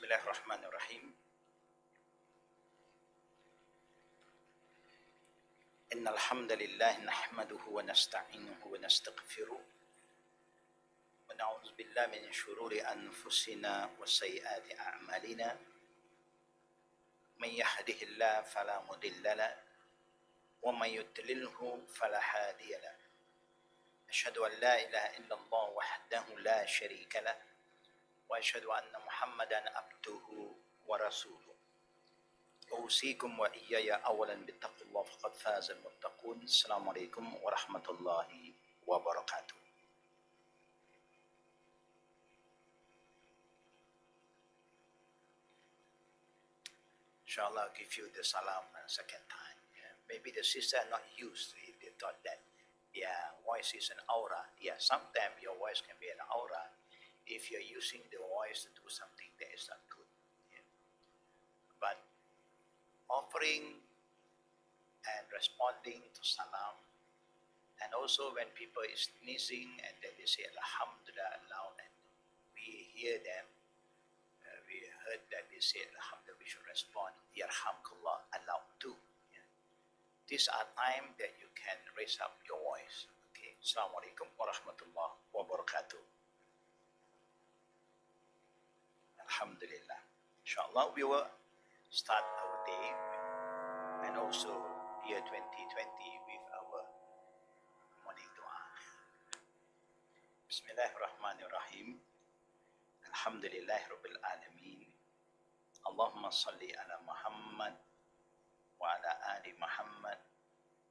الله الرحمن الرحيم إن الحمد لله نحمده ونستعينه ونستغفره ونعوذ بالله من شرور أنفسنا وسيئات أعمالنا من يهده الله فلا مضل له ومن يضلله فلا هادي له أشهد أن لا إله إلا الله وحده لا شريك له وأشهد أن محمدا عبده ورسوله أوصيكم وإياي أولا بتقوى الله فقد فاز المتقون السلام عليكم ورحمة الله وبركاته. Inshallah, I'll give you the salam a second time. Yeah. Maybe the sister are not used to it. They thought that, voice is an aura. Yeah, sometimes your voice can be an aura if you're using the voice to do something that is not good. Yeah. But offering and responding to salam, and also when people is sneezing and then they say Alhamdulillah aloud and we hear them, we heard that they say Alhamdulillah, we should respond Yarhamkullah aloud too. Yeah. These are time that you can raise up your voice. Okay. Assalamu alaikum wa rahmatullah wa barakatuh. Alhamdulillah. Inshallah, we will start our day and also year 2020 with our morning dua. Bismillahirrahmanirrahim. Alhamdulillah Rabbil Alameen. Allahumma salli ala Muhammad wa ala ali Muhammad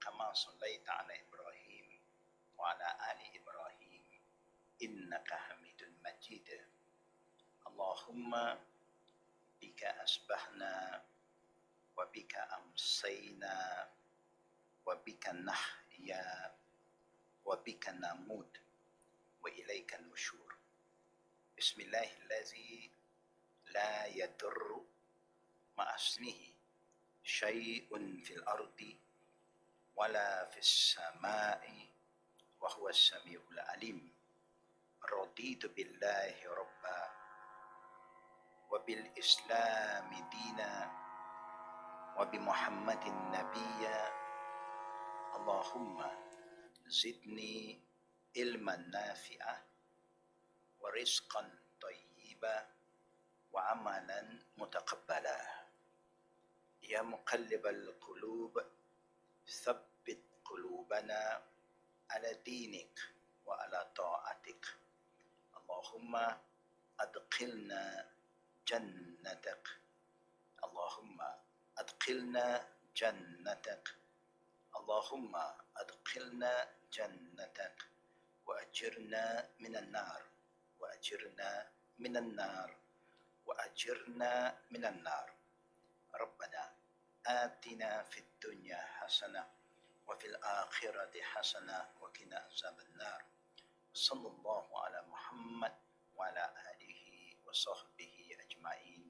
kama sallaita ala Ibrahim wa ala ali Ibrahim innaka Hamidun Majid. Allahumma bika asbahna wa bika amsayna wa bika nahya wa bika namut wa ilayka nushur. Bismillahirrahmanirrahim. La yadurru ma'asmihi syai'un fil ardi wala fis sama'i wa huwa as-sami'ul alim. Raditu billahi rabba wa bil islami dina wa bi muhammadin nabiyya. Allahumma zidni ilman nafi'ah wa rizqan tayyiba wa amalan mutaqabbala. Ya muqallibal qulub thabbit qulubana ala dinik wa ala ta'atik. Allahumma adkhilna jannatak. Allahumma adkhilna jannatak. Allahumma adkhilna jannatak wa ajirna minan nar wa ajirna minan nar wa ajirna minan nar. Rabbana atina fid dunya hasanah wa fil akhirati hasanah wa qina azaban nar. Sallallahu ala Muhammad wa ala alihi wa sahbihi ajma'in.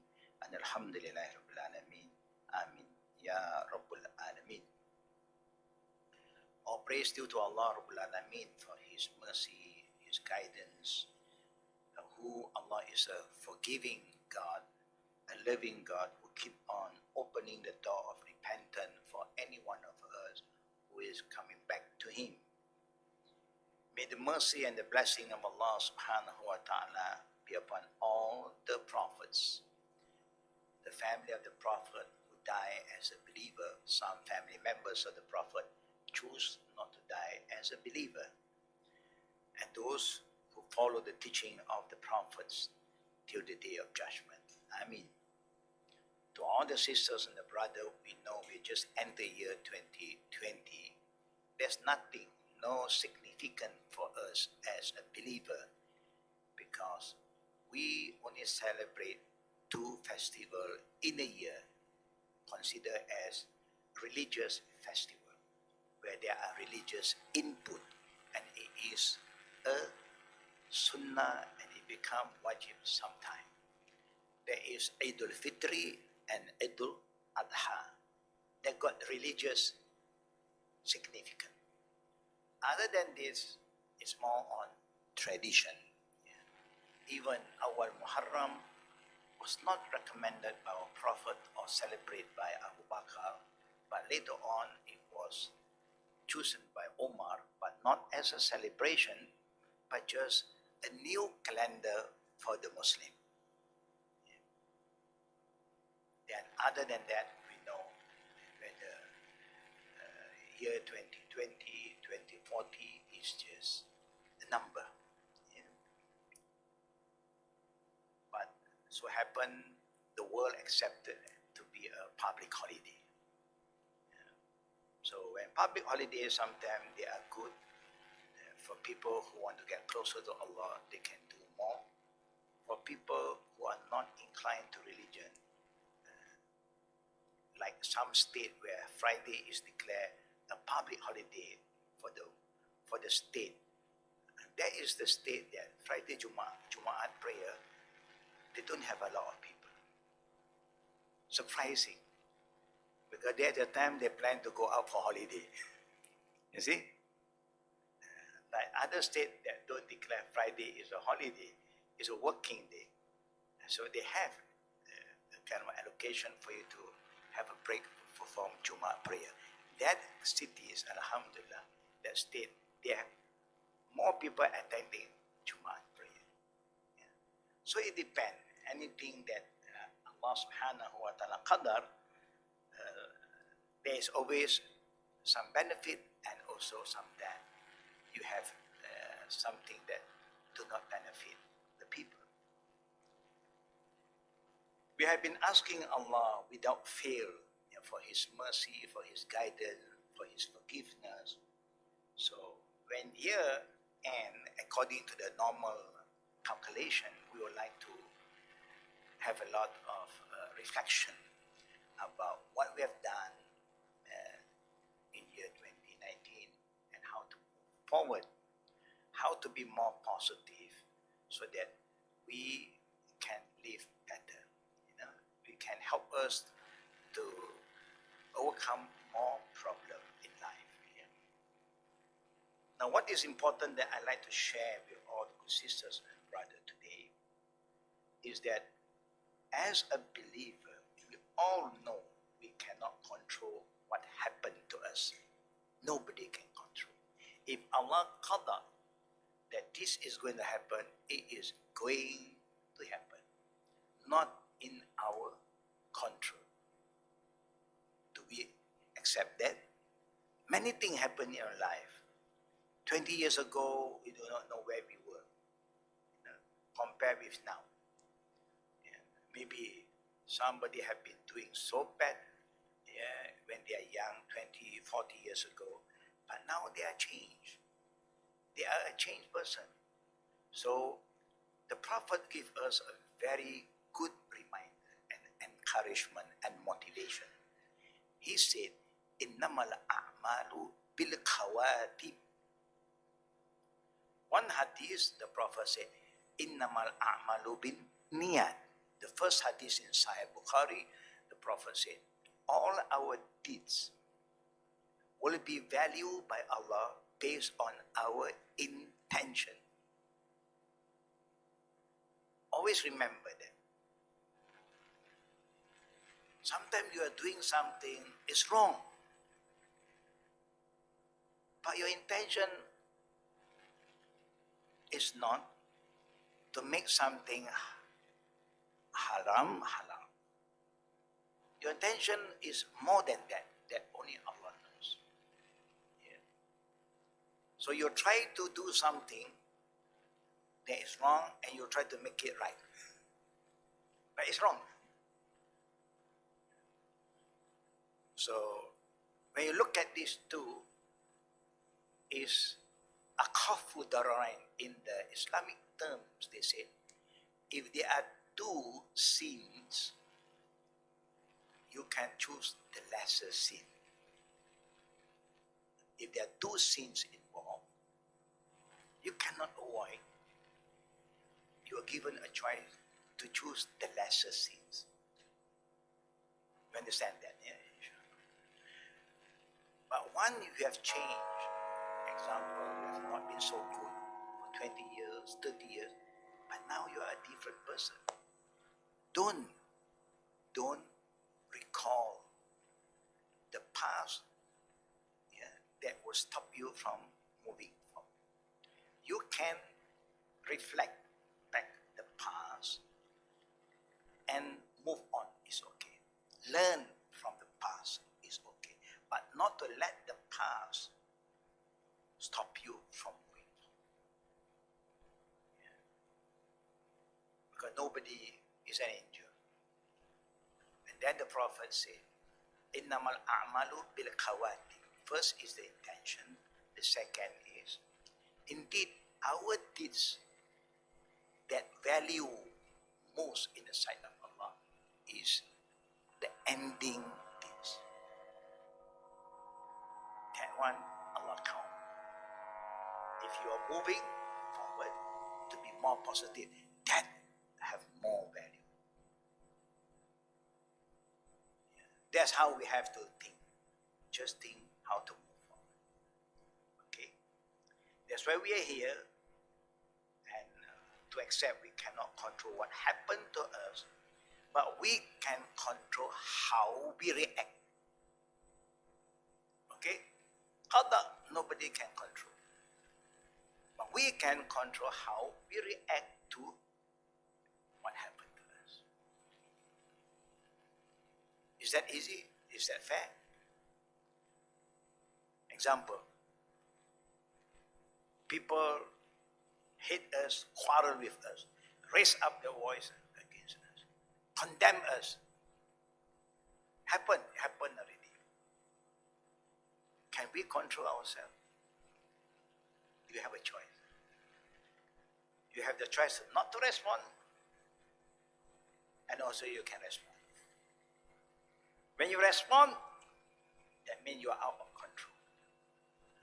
Alhamdulillahi rabbil alamin. Amin ya rabbul alamin. All praise due to Allah Rabbul Alameen for His mercy, His guidance, who Allah is a forgiving God, a loving God who keep on opening the door of repentance for any one of us who is coming back to Him. May the mercy and the blessing of Allah subhanahu wa ta'ala be upon all the prophets, the family of the prophet who die as a believer. Some family members of the prophet choose not to die as a believer, and those who follow the teaching of the prophets till the day of judgment. Amen. To all the sisters and the brother, we know we just enter year 2020. There's nothing, no significant for us as a believer, because we only celebrate 2 festivals in a year considered as religious festival, where there are religious input, and it is a sunnah and it become wajib sometime. There is Eidul Fitri and Eidul Adha. They got religious significance. Other than this, it's more on tradition. Yeah. Even our Muharram, was not recommended by our Prophet or celebrated by Abu Bakr, but later on it was chosen by Omar, but not as a celebration, but just a new calendar for the Muslim. Then other than that, we know whether year 2020, 2040 is just a number. But so happened, the world accepted to be a public holiday. So when public holidays, sometimes they are good for people who want to get closer to Allah, they can do more. For people who are not inclined to religion, like some state where Friday is declared a public holiday for the state. That is the state that Friday Jumaat prayer, they don't have a lot of people. Surprising. Because at the time they plan to go out for holiday. You see? Like other states that don't declare Friday is a holiday, it's a working day. So they have a kind of allocation for you to have a break from Jumaat prayer. That city is, Alhamdulillah, that state, they have more people attending Jumaat prayer. Yeah. So it depends. Anything that Allah subhanahu wa ta'ala Qadr, there is always some benefit and also some that you have something that do not benefit the people. We have been asking Allah without fail, for His mercy, for His guidance, for His forgiveness. So when year end, according to the normal calculation, we would like to have a lot of reflection about what we have done in year 2019 and how to move forward, how to be more positive so that we can live better. We can help us to overcome more problems in life. Yeah. Now, what is important that I'd like to share with all the good sisters and brothers today is that as a believer, we all know we cannot control what happened to us. Nobody can control. If Allah Qada that this is going to happen, it is going to happen. Not in our control. Do we accept that? Many things happen in our life. 20 years ago, we do not know where we were. Compared with now. Maybe somebody have been doing so bad when they are young, 20, 40 years ago, but now they are changed. They are a changed person. So the Prophet gives us a very good reminder and encouragement and motivation. He said, "Innamal a'malu bil khawatim." One hadith, the Prophet said, "Innamal a'malu bin niyat." The first hadith in Sahih Bukhari, the Prophet said, all our deeds will be valued by Allah based on our intention. Always remember that. Sometimes you are doing something, it's wrong. But your intention is not to make something haram halal. Your intention is more than that only Allah knows. Yeah. So you try to do something that is wrong and you try to make it right. But it's wrong. So when you look at these two, is akhafu dararain. In the Islamic terms, they say, if there are two sins, you can choose the lesser sin. If there are two sins involved, you cannot avoid. You are given a choice to choose the lesser sins. You understand that? Yeah. But one you have changed, example, you have not been so good for 20 years, 30 years, but now you are a different person. don't recall the past, yeah, that will stop you from moving forward. You can reflect back the past and move on is okay. Learn from the past is okay, but not to let the past stop you from moving forward. Yeah. Because nobody is an angel. And then the Prophet said, Innamal a'malu bil khawati. First is the intention. The second is, indeed, our deeds that value most in the sight of Allah is the ending deeds. That one, Allah count. If you are moving forward to be more positive, that have more value. That's how we have to think. Just think how to move forward. Okay? That's why we are here. And to accept we cannot control what happened to us, but we can control how we react. Okay? Qada, nobody can control. But we can control how we react to what happened to us. Is that easy? Is that fair? Example. People hate us, quarrel with us, raise up their voice against us, condemn us. Happened already. Can we control ourselves? You have a choice. You have the choice not to respond, and also you can respond. When you respond, that means you are out of control.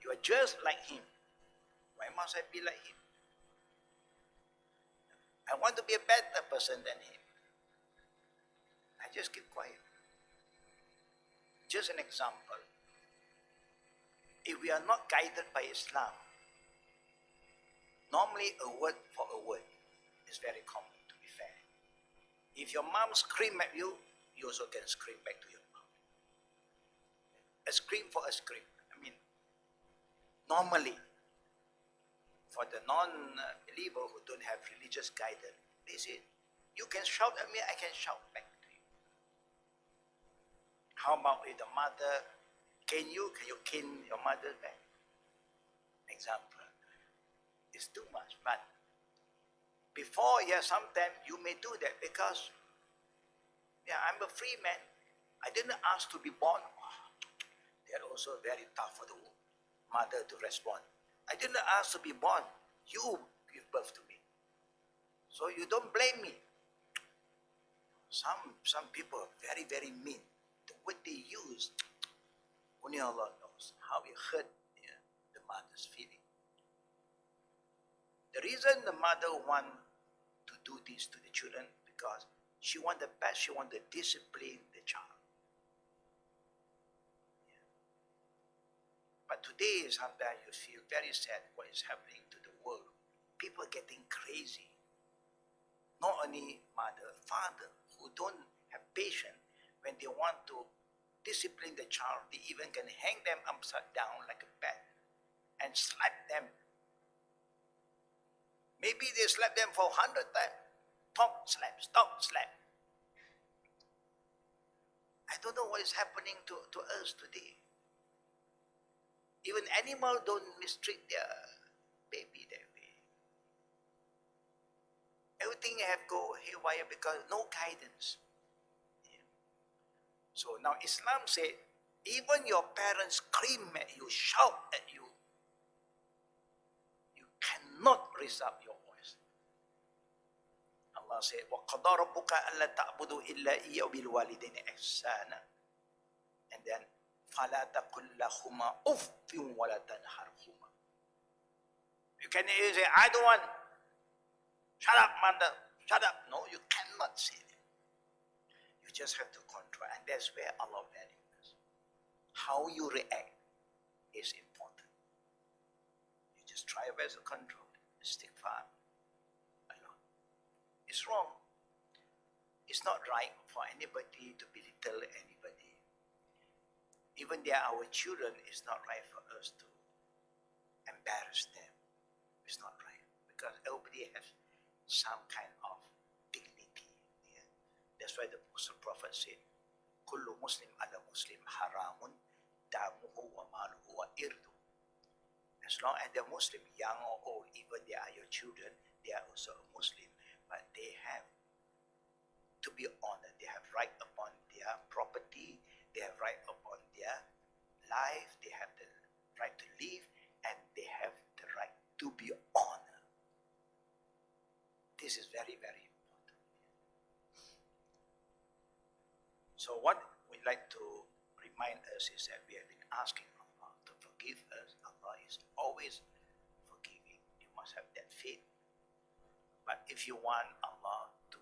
You are just like him. Why must I be like him? I want to be a better person than him. I just keep quiet. Just an example. If we are not guided by Islam, normally a word for a word is very common, to be fair. If your mom scream at you, you also can scream back to your mom. A scream for a scream. I mean, normally, for the non-believer who don't have religious guidance, they say, you can shout at me, I can shout back to you. How about if the mother cane you, can you cane your mother back? Example. It's too much, but before, yeah, sometimes you may do that because, yeah, I'm a free man. I didn't ask to be born. They're also very tough for the mother to respond. I didn't ask to be born. You give birth to me. So you don't blame me. Some people are very, very mean. The word they use, only Allah knows how it hurt, yeah, the mother's feeling. The reason the mother want to do this to the children because she want the best, she want to discipline the child. Yeah. But today, sometimes you feel very sad what is happening to the world. People getting crazy. Not only mother, father, who don't have patience when they want to discipline the child, they even can hang them upside down like a bat and slap them. Maybe they slap them for 100 times. Stop, slap, stop, slap. I don't know what is happening to us today. Even animals don't mistreat their baby that way. Everything have go haywire because no guidance. Yeah. So now Islam said, even your parents scream at you, shout at you, you cannot raise up your voice. Allah said, وَقَضَى رَبُّكَ أَلَّا تَعْبُدُوا إِلَّا إِيَّهُ وَبِالْوَالِدَيْنِ إِحْسَانًا. And then, فَلَا تَقُلْ لَهُمَا أُفٍّ وَلَا تَنْهَرْهُمَا. You can say, I don't want. Shut up, mother. Shut up. No, you cannot say that. You just have to control. And that's where Allah values. How you react is important. You just try your best to control. Stick firm. Alone. It's wrong. It's not right for anybody to belittle anybody. Even they are our children, it's not right for us to embarrass them. It's not right because everybody has some kind of dignity. Yeah? That's why the Prophet said, "Kullu Muslim ala Muslim haramun damuhu wa maluhu wa irdu." As long as they're Muslim, young or old, even they are your children, they are also a Muslim, but they have to be honored. They have right upon their property, they have right upon their life, they have the right to live, and they have the right to be honored. This is very, very important. So what we like to remind us is that we have been asking Allah to forgive us. Allah is always forgiving. You must have that faith. But if you want Allah to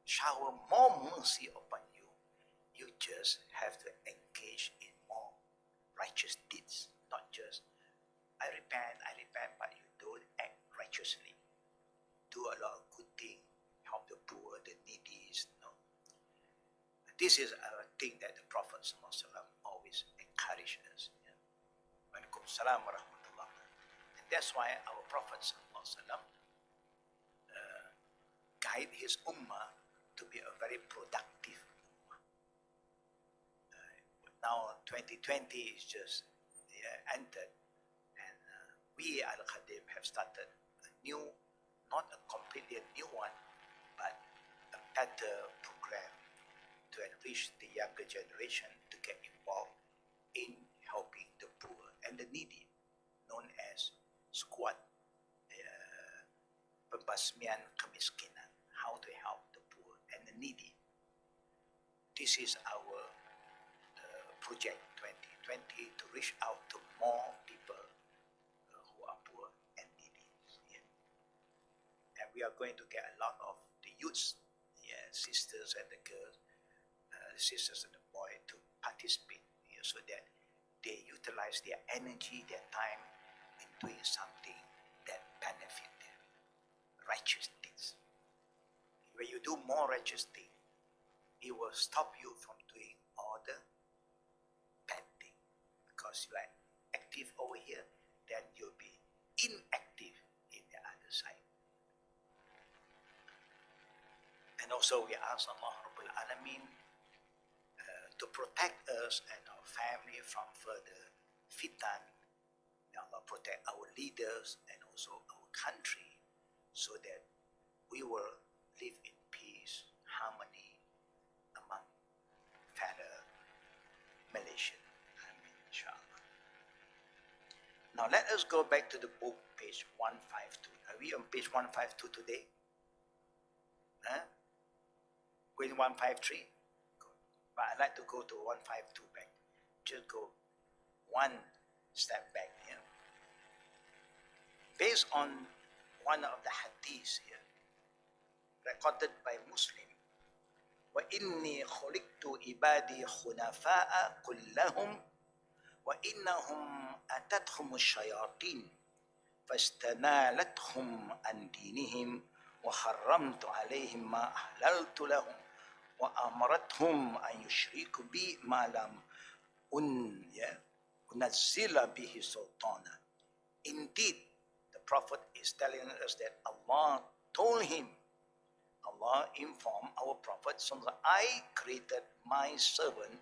shower more mercy upon you, you just have to engage in more righteous deeds. Not just, I repent, but you don't act righteously. Do a lot of good things, help the poor, the needy. No. This is a thing that the Prophet ﷺ always encouraged us. Walaikum salam wa rahmatullah. And that's why our Prophet ﷺ guide his ummah to be a very productive ummah. Now 2020 is just entered, and we Al-Khadim have started a new, not a completely new one, but a better program to enrich the younger generation to get involved in helping the poor and the needy, known as squad pembasmian kemiskinan, how to help the poor and the needy. This is our project 2020 to reach out to more people who are poor and needy. Yeah. And we are going to get a lot of the youths, sisters and the girls, the sisters and the boy to participate so that they utilize their energy, their time in doing something that benefit them. Righteous things. When you do more righteous things, it will stop you from doing all the bad things. Because you are active over here, then you'll be inactive in the other side. And also we ask Allah Rabbul Alameen to protect us and our family from further fitan. May Allah protect our leaders and also our country so that we will live in peace, harmony among fellow Malaysian. Amen, inshallah. Now let us go back to the book, page 152. Are we on page 152 today? Going 153? Good. But I'd like to go to 152 back. Just go one step back here. Based on one of the hadiths here, recorded by Muslim, وَإِنِّي خُلِقْتُ إِبَادِي خُنَفَاءَ كُلَّهُمْ وَإِنَّهُمْ أَتَتْهُمُ الشَّيَاطِينُ فَاسْتَنَالَتْهُمْ عَنْ دِينِهِمْ وَحَرَّمْتُ عَلَيْهِمْ مَا أَحْلَلْتُ لَهُمْ وَأَمَرَتْهُمْ أَنْ يُشْرِكُوا بِي مَا لَمْ أُنَزِّلَ بِهِ سُلْطَانًا. Indeed, the Prophet is telling us that Allah told him, Allah informed our Prophet, I created my servant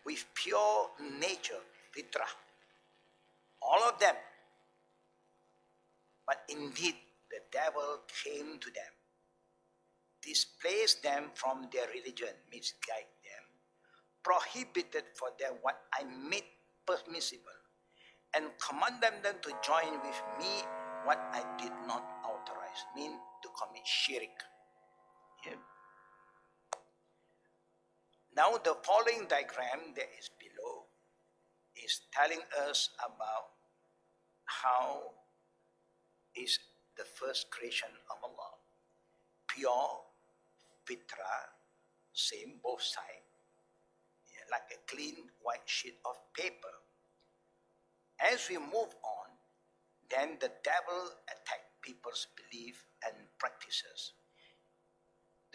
with pure nature, fitrah, all of them. But indeed, the devil came to them, displaced them from their religion, misguided them, prohibited for them what I made permissible, and commanded them to join with me what I did not authorize, mean to commit shirk. Yeah. Now the following diagram that is below is telling us about how is the first creation of Allah. Pure, fitra, same both sides, like a clean white sheet of paper. As we move on, then the devil attacked people's belief and practices.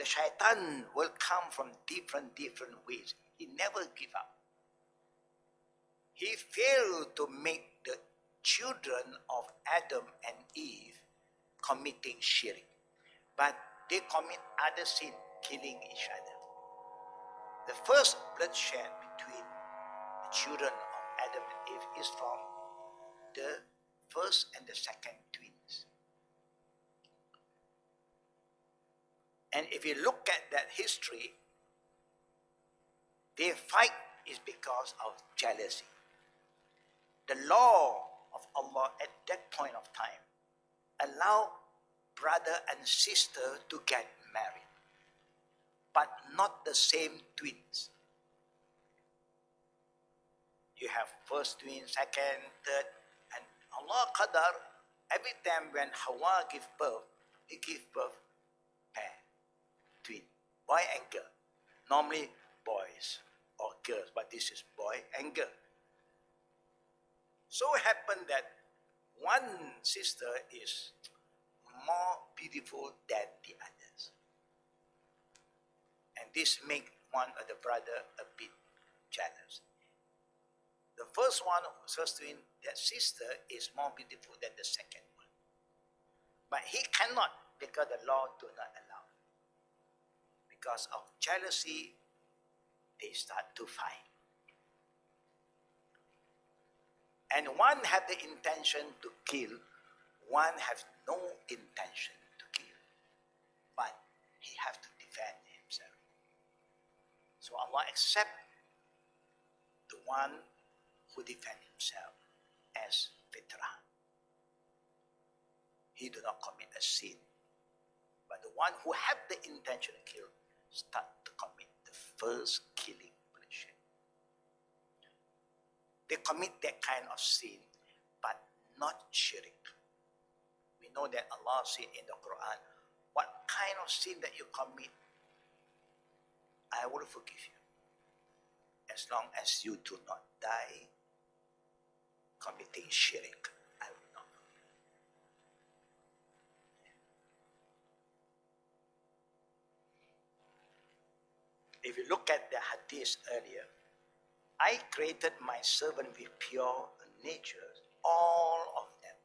the shaitan will come from different ways. He never give up. He failed to make the children of Adam and Eve committing shirk, but they commit other sin, killing each other. The first bloodshed between the children of Adam and Eve is from the first and the second twins. And if you look at that history, their fight is because of jealousy. The law of Allah at that point of time allowed brother and sister to get married, but not the same twins. You have first twin, second, third, and Allah Qadr, every time when Hawa give birth, he give birth pair, twin, boy and girl. Normally boys or girls, but this is boy and girl. So it happened that one sister is more beautiful than the others. And this makes one of the brother a bit jealous. The first one, first twin, that sister is more beautiful than the second one. But he cannot because the law do not allow. Because of jealousy, they start to fight. And one had the intention to kill, one has no intention to kill. But he has to defend himself. So Allah accepts the one who defends himself as fitrah. He do not commit a sin. But the one who have the intention to kill start to commit the first killing. They commit that kind of sin, but not shirk. We know that Allah said in the Quran, what kind of sin that you commit, I will forgive you. As long as you do not die committing shirk, I will not forgive you. If you look at the hadith earlier, I created my servant with pure nature, all of them.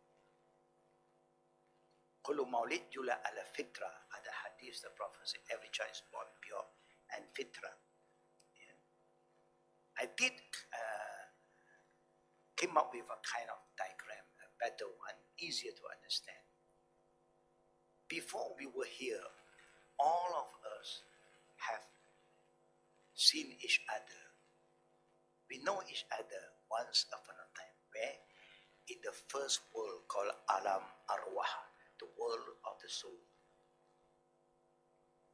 Kullu maulid yula ala fitra. Other hadith, the Prophet said, every child is born pure and fitra. Yeah. I did came up with a kind of diagram, a better one, easier to understand. Before we were here, all of us have seen each other. We know each other once upon a time, where in the first world called Alam Arwah, the world of the soul.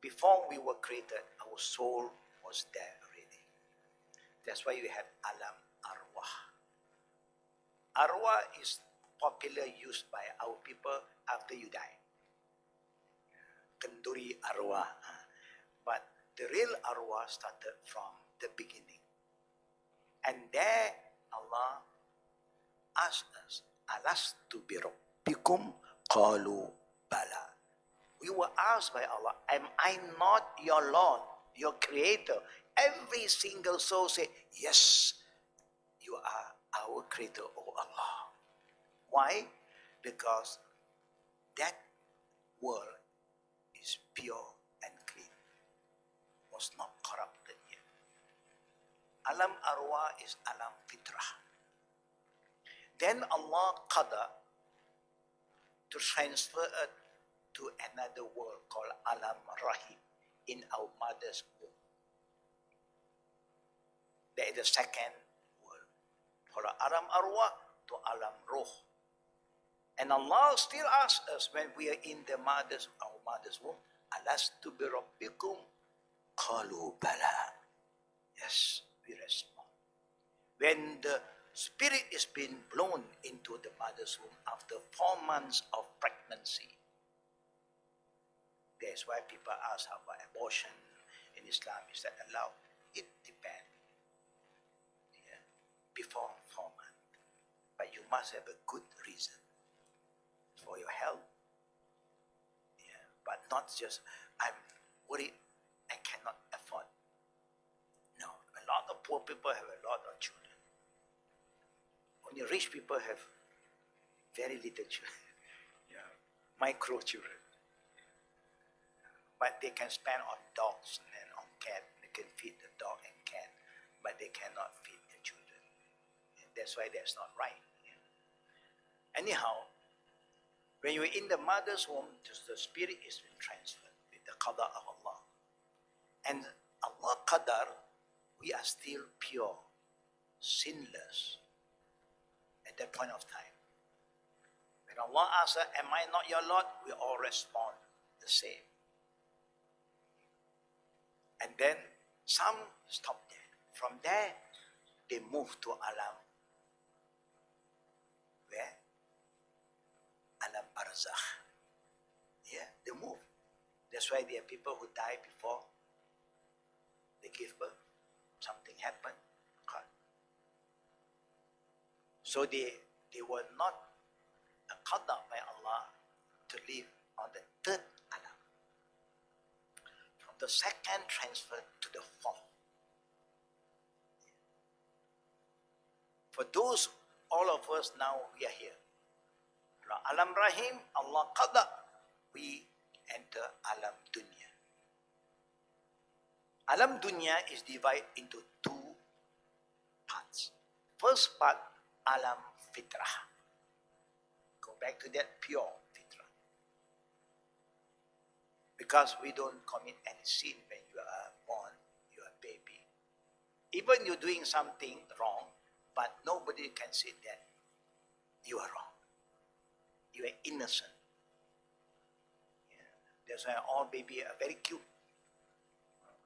Before we were created, our soul was there already. That's why we have Alam Arwah. Arwah is popular used by our people after you die. Kenduri Arwah. But the real Arwah started from the beginning. And there Allah asked us, Alastu bi rabbikum qalu bala. We were asked by Allah, am I not your Lord, your creator? Every single soul said, yes, you are our creator, O Allah. Why? Because that world is pure and clean, was not corrupted yet. Alam Arwah is Alam Fitrah. Then Allah Qada to transfer it to another world called Alam Rahim in our mother's womb. There is the second world. From Alam Arwah to Alam Ruh. And Allah still asks us when we are in our mother's womb, Alastu bi rabbikum qalu bala. Yes, we respond. When the spirit is being blown into the mother's womb after 4 months of pregnancy, that's why people ask how about abortion in Islam. Is that allowed? It depends. Yeah. Before 4 months. But you must have a good reason for your health. Yeah. But not just, I'm worried, I cannot afford. No, a lot of poor people have a lot of children. Only rich people have very little children. Yeah, micro children. But they can spend on dogs and on cat. They can feed the dog and cat, but they cannot feed the children. And that's why that's not right. Yeah. Anyhow, when you're in the mother's womb, just the spirit is being transferred with the Qada of Allah. And Allah Qadr, we are still pure, sinless at that point of time. When Allah asks us, am I not your Lord? We all respond the same. And then some stop there. From there, they move to Alam. Where? Alam Barzakh. Yeah, they move. That's why there are people who die before they give birth. Something happened. So they were not qada by Allah to live on the third alam. From the second transfer to the fourth. For those, all of us now, we are here. From Alam Rahim, Allah qada, we enter Alam Dunya. Alam Dunya is divided into two parts. First part, Alam Fitrah. Go back to that pure Fitrah. Because we don't commit any sin when you are born, you are a baby. Even you're doing something wrong, but nobody can say that you are wrong. You are innocent. Yeah. That's why all babies are very cute.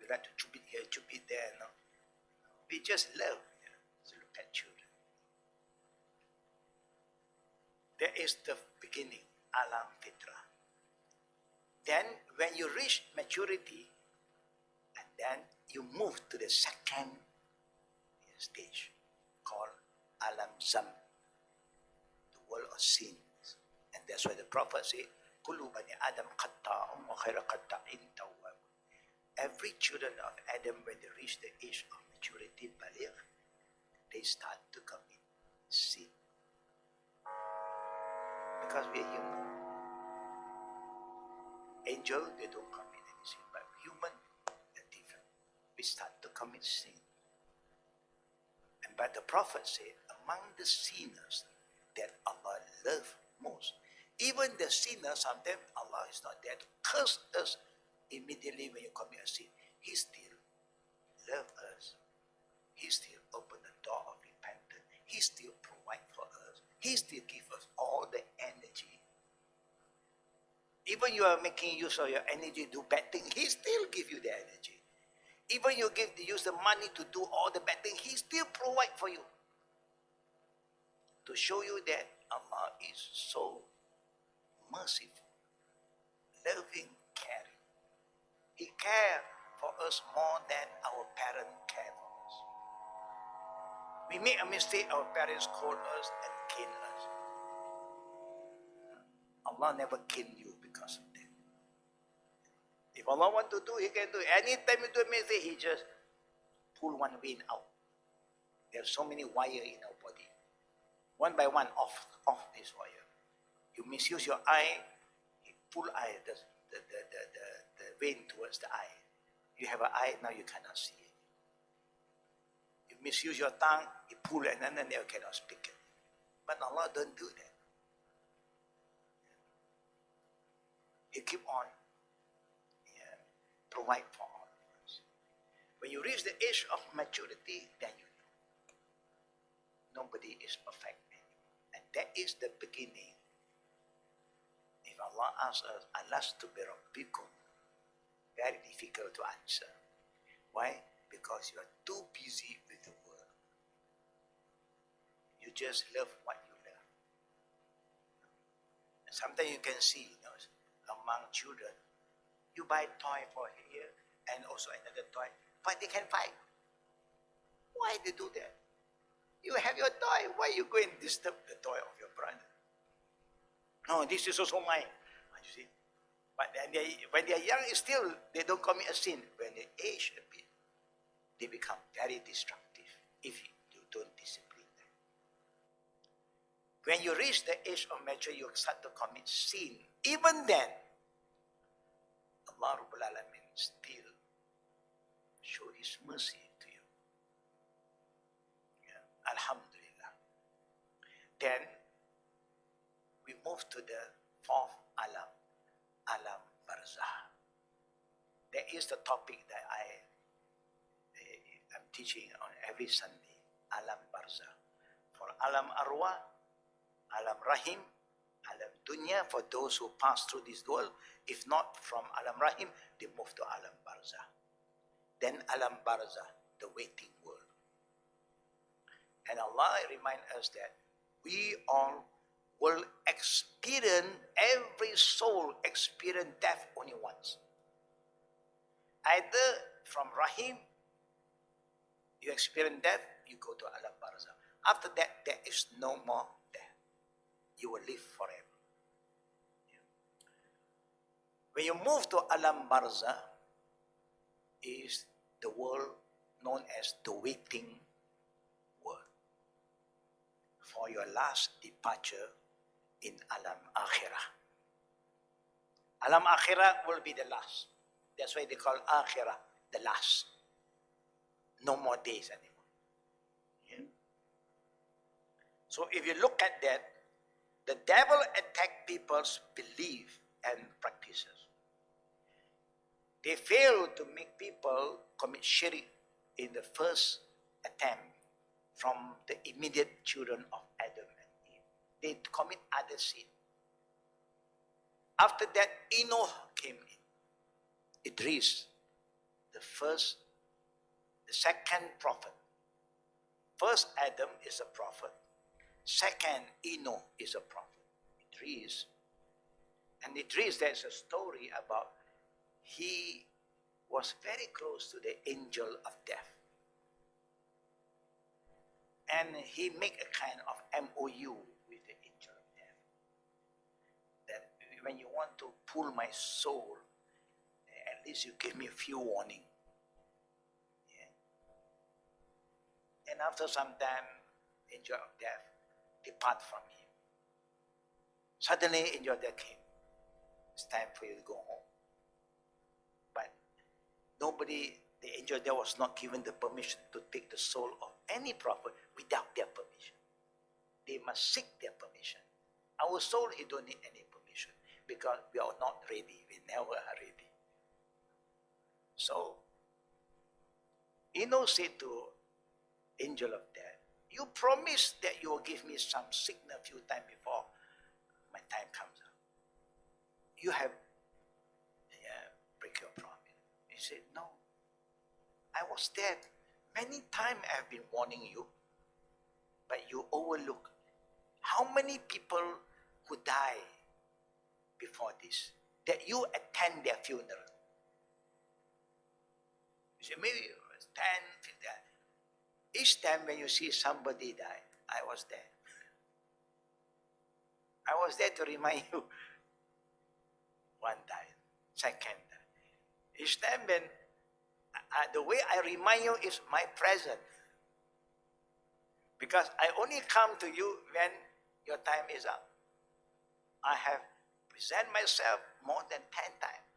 We like to chup it here, chup it there. No? We just love to look at children. There is the beginning, Alam Fitrah. Then when you reach maturity, and then you move to the second stage called Alam Zam, the world of sins. And that's why the Prophet said, Kullu bani Adam qatta'um wa khayra qatta'in tawwab. Every children of Adam, when they reach the age of maturity, baligh, they start to commit sin. Because we are human. Angel, they don't commit any sin, but human, they're different. We start to commit sin. And but the Prophet said, among the sinners that Allah loves most, even the sinners, sometimes Allah is not there to curse us immediately when you commit a sin. He still loves us. He still opens the door of repentance. He still provides for us. He still gives us all the energy. Even you are making use of your energy to do bad things, He still gives you the energy. Even you use the money to do all the bad things, He still provides for you. To show you that Allah is so merciful, loving, caring. He cares for us more than our parents care for us. We make a mistake, our parents scold us and cane us. Allah never cane you because of that. If Allah want to do, He can do. Anytime you do a mistake, He just pull one vein out. There are so many wires in our body. One by one, off this wire. You misuse your eye, He pull eye, the vein towards the eye. You have an eye, now you cannot see it. You misuse your tongue, He pull it, and then you cannot speak it. But Allah don't do that. He keep on provide for all of us. When you reach the age of maturity, then you know. Nobody is perfect anymore. And that is the beginning. If Allah asks us, Alastu bi rabbikum, very difficult to answer. Why? Because you are too busy with the world. You just love what you love. And sometimes you can see, among children, you buy a toy for here and also another toy, but they can fight. Why they do that? You have your toy, why you go and disturb the toy of your brother? No, this is also mine. You see, But when they are young, still they don't commit a sin. When they age a bit, they become very destructive if you don't discipline them. When you reach the age of maturity, you start to commit sin. Even then, Allah Rabbul Alamin still show His mercy to you. Yeah. Alhamdulillah. Then we move to the fourth alam, alam barzah. That is the topic that I am teaching on every Sunday, alam barzah. For alam arwah, alam rahim, alam dunya, for those who pass through this world. If not from alam rahim, they move to alam barzah. Then alam barzah, the waiting world. And Allah reminds us that we all will experience, every soul experience death only once. Either from rahim, you experience death, you go to alam barzah. After that, there is no more death. You will live forever. When you move to alam barzah, is the world known as the waiting world for your last departure in alam akhirah. Alam akhirah will be the last. That's why they call akhirah the last. No more days anymore. Yeah? So if you look at that, the devil attacked people's belief and practices. They failed to make people commit shirk in the first attempt from the immediate children of Adam and Eve. They commit other sin. After that, Enoch came in. Idris, the second prophet. First Adam is a prophet. Second Enoch is a prophet. Idris. And Idris, there's a story about he was very close to the angel of death. And he made a kind of MOU with the angel of death. That when you want to pull my soul, at least you give me a few warning. Yeah. And after some time, angel of death depart from him. Suddenly, angel of death came. It's time for you to go home. But nobody, the angel there was not given the permission to take the soul of any prophet without their permission. They must seek their permission. Our soul, he don't need any permission because we are not ready. We never are ready. So, Enoch said to angel of death, you promised that you will give me some signal a few times before my time comes up. You have break your promise. He said, no. I was there. Many times I have been warning you, but you overlook. How many people who die before this, that you attend their funeral? You say, maybe 10, 15. Each time when you see somebody die, I was there. I was there to remind you. One died, second died. Each time when, the way I remind you is my presence. Because I only come to you when your time is up. I have presented myself more than 10 times.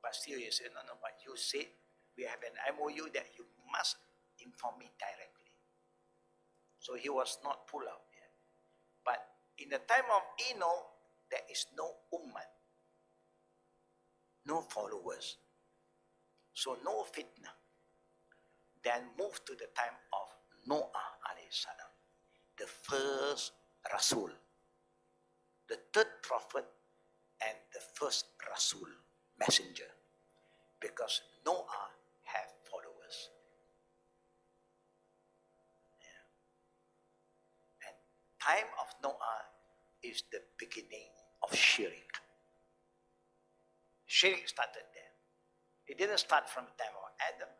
But still you say, no, but you said we have an MOU that you must inform me directly. So he was not pulled out yet. But in the time of Enoch, there is no ummah, no followers. So no fitna. Then move to the time of Noah alayhi salam, the first Rasul, the third prophet and the first Rasul, messenger. Because Noah had followers. Yeah. And time of Noah is the beginning of shirk. Shirk started there. It didn't start from the time of Adam.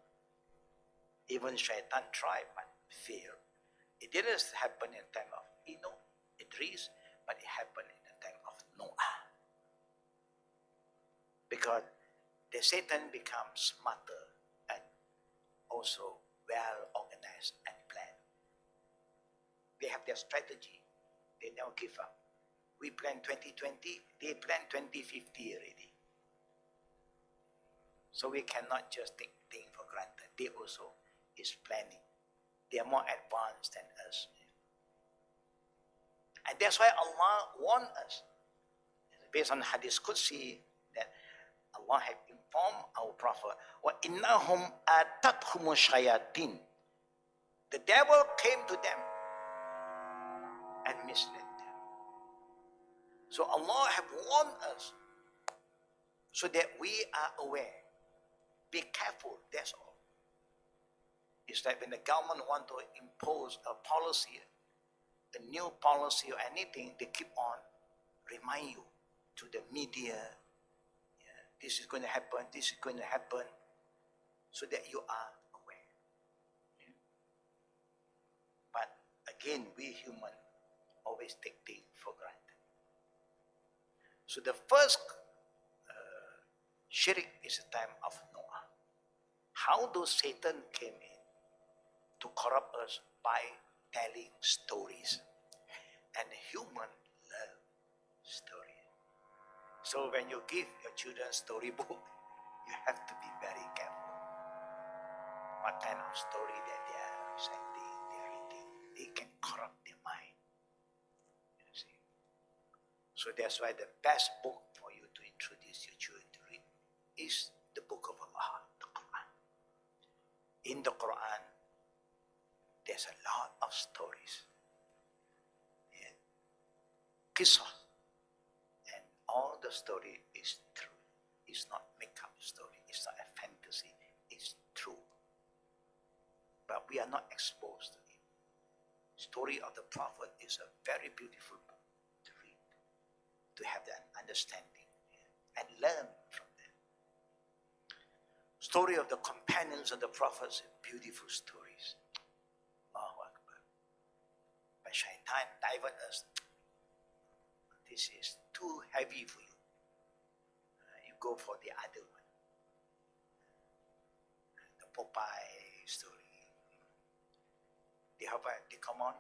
Even Shaitan tried but failed. It didn't happen in the time of Enoch, Idris, but it happened in the time of Noah. because the Satan becomes smarter and also well organized and planned. They have their strategy. They never give up. We plan 2020, they plan 2050 already. So we cannot just take things for granted. They also is planning. They are more advanced than us. And that's why Allah warned us, based on Hadith Qudsi, that Allah had informed our Prophet, وَإِنَّهُمْ أَتَتْهُمُ الشَّيَاطِينَ. The devil came to them and misled them. So Allah have warned us so that we are aware. Be careful, that's all. It's like when the government want to impose a policy, a new policy or anything, they keep on remind you to the media, this is going to happen, this is going to happen, so that you are aware. But again, we human always take things for granted. So the first shirk is the time of Noah. How does Satan came in to corrupt us by telling stories? And human love story. So when you give your children storybook, you have to be very careful. What kind of story that they are reciting, they are reading, they can corrupt their mind. You see. So that's why the best book for you to introduce your children to read is the book of Allah, the Quran. In the Quran, there's a lot of stories. Qissa. And all the story is true. It's not make-up story. It's not a fantasy. It's true. But we are not exposed to it. Story of the Prophet is a very beautiful book to read, to have that understanding and learn from them. Story of the companions of the Prophets, beautiful stories. Allahu Akbar. But Shaitan divert us. This is too heavy for you. You go for the other one. The Popeye story. They come on.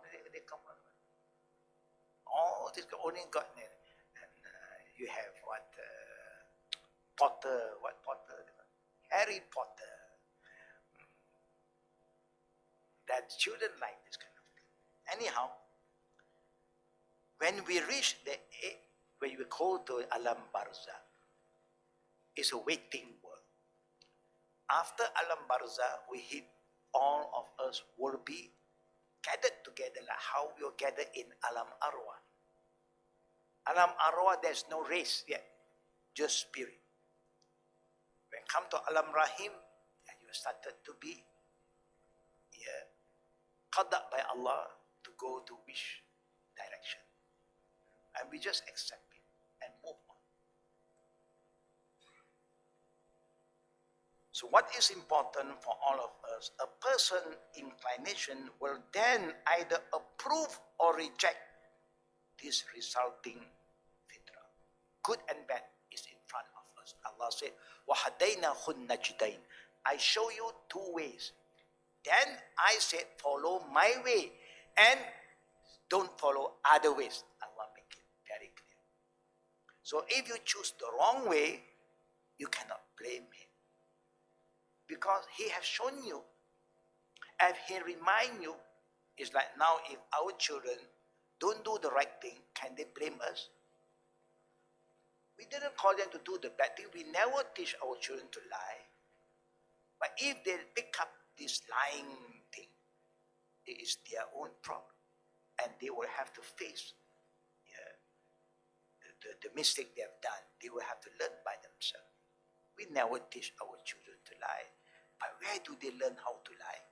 All this only got and you have what Potter, Harry Potter. That children like this kind of thing. Anyhow, when we reach when we go to Alam Barzakh, it's a waiting world. After Alam Barzakh, we hit all of us will be gathered together like how we are gathered in Alam Arwah. Alam Arwah, there's no race yet, just spirit. When come to Alam Rahim, and you started to be Qada by Allah to go to which direction. And we just accept it and move on. So what is important for all of us, a person's inclination will then either approve or reject this resulting fitrah. Good and bad is in front of us. Allah said, وَهَدَيْنَهُ النَّجْدَيْنِ. I show you two ways. Then I said, follow my way and don't follow other ways. Allah make it very clear. So if you choose the wrong way, you cannot blame him. Because he has shown you, and he remind you, it's like now if our children don't do the right thing, can they blame us? We didn't call them to do the bad thing. We never teach our children to lie. But if they pick up this lying thing, it is their own problem. And they will have to face the mistake they have done. They will have to learn by themselves. We never teach our children to lie. But where do they learn how to lie?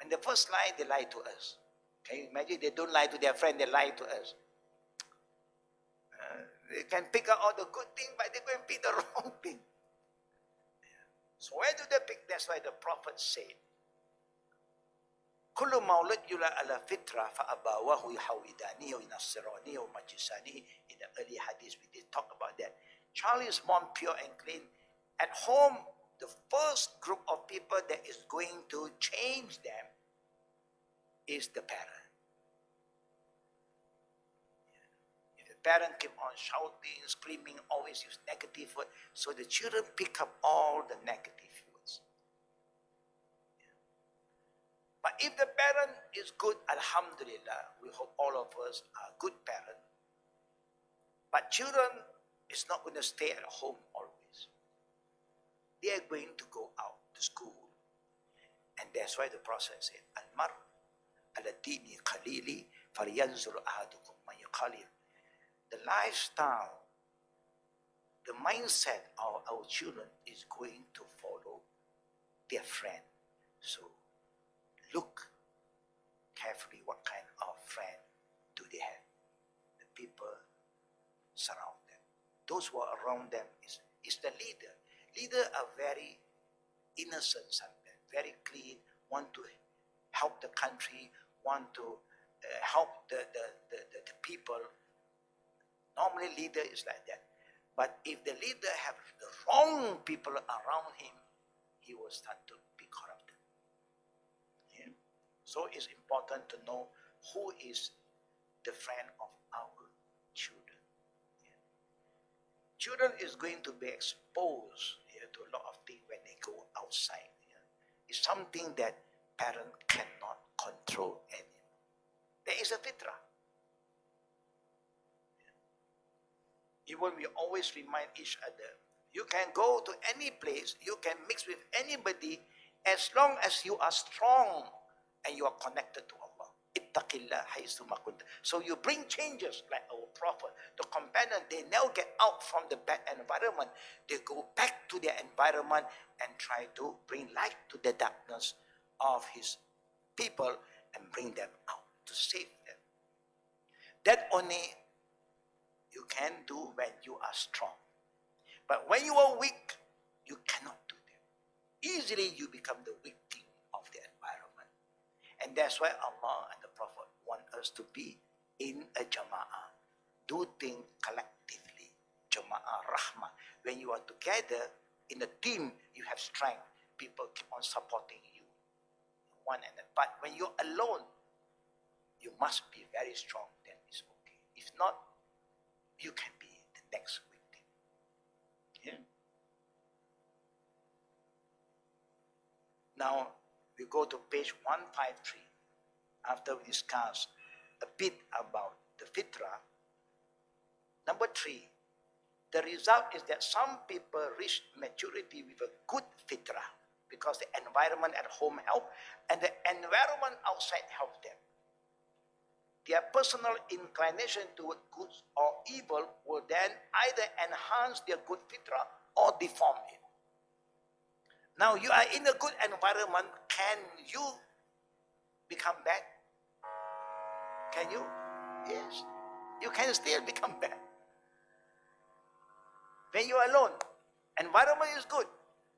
When the first lie, they lie to us. Can you imagine? They don't lie to their friend, they lie to us. They can pick out all the good thing, but they go and pick the wrong thing. So where do they pick? That's why the Prophet said, كل مولد يولد على فطرة فأبواه يحودانه وينصرانه ومجسانه. In the early hadith we did talk about that. Child is born pure and clean. At home, the first group of people that is going to change them is the parent. If the parent keep on shouting, screaming, always use negative words, so the children pick up all the negative words. But if the parent is good, alhamdulillah, we hope all of us are good parents. But children is not going to stay at home always. They are going to go out to school. And that's why the Prophet said, Al-mar ala dini khalili falyanzur ahadukum man yukhalil. The lifestyle, the mindset of our children is going to follow their friend. So look carefully what kind of friend do they have. The people surround them. Those who are around them is the leader. Leaders are very innocent sometimes, very clean, want to help the country, want to help the people. Normally leader is like that. But if the leader have the wrong people around him, he will start to be corrupted. Yeah? So it's important to know who is the friend of our children. Yeah? Children is going to be exposed to a lot of things when they go outside. Yeah? It's something that parents cannot control anymore. There is a fitrah. Even we always remind each other, you can go to any place, you can mix with anybody, as long as you are strong and you are connected to Allah. Ittaqillah haythuma kunta. So you bring changes like our Prophet, the companion, they now get out from the bad environment. They go back to their environment and try to bring light to the darkness of his people and bring them out to save them. That only you can do when you are strong. But when you are weak, you cannot do that. Easily you become the victim of the environment. And that's why Allah and the Prophet want us to be in a jama'ah. Do things collectively. Jama'ah, rahmah. When you are together in a team, you have strength. People keep on supporting you. One another. But when you're alone, you must be very strong. Then it's okay. If not, you can be the next victim. Yeah? Now, we go to page 153. After we discuss a bit about the fitrah. Number 3, the result is that some people reach maturity with a good fitrah because the environment at home help and the environment outside help them. Their personal inclination toward good or evil will then either enhance their good fitrah or deform it. Now you are in a good environment, can you become bad? Can you? Yes. You can still become bad. When you are alone, environment is good.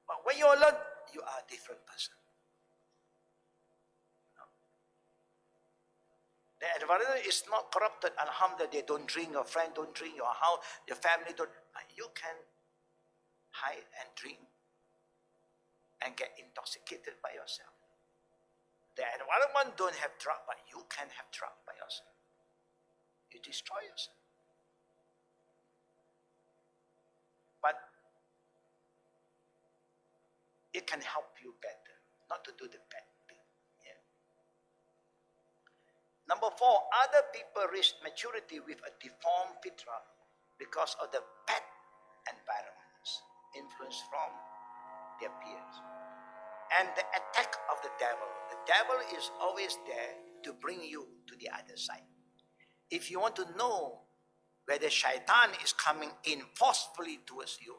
But when you are alone, you are a different person. The environment is not corrupted. Alhamdulillah, they don't drink, your friend don't drink, your house, your family don't. You can hide and drink and get intoxicated by yourself. The environment don't have drug, but you can have drug by yourself. You destroy yourself. But it can help you better, not to do the bad. Number 4, other people reach maturity with a deformed fitrah because of the bad environments, influence from their peers. And the attack of the devil. The devil is always there to bring you to the other side. If you want to know whether shaitan is coming in forcefully towards you,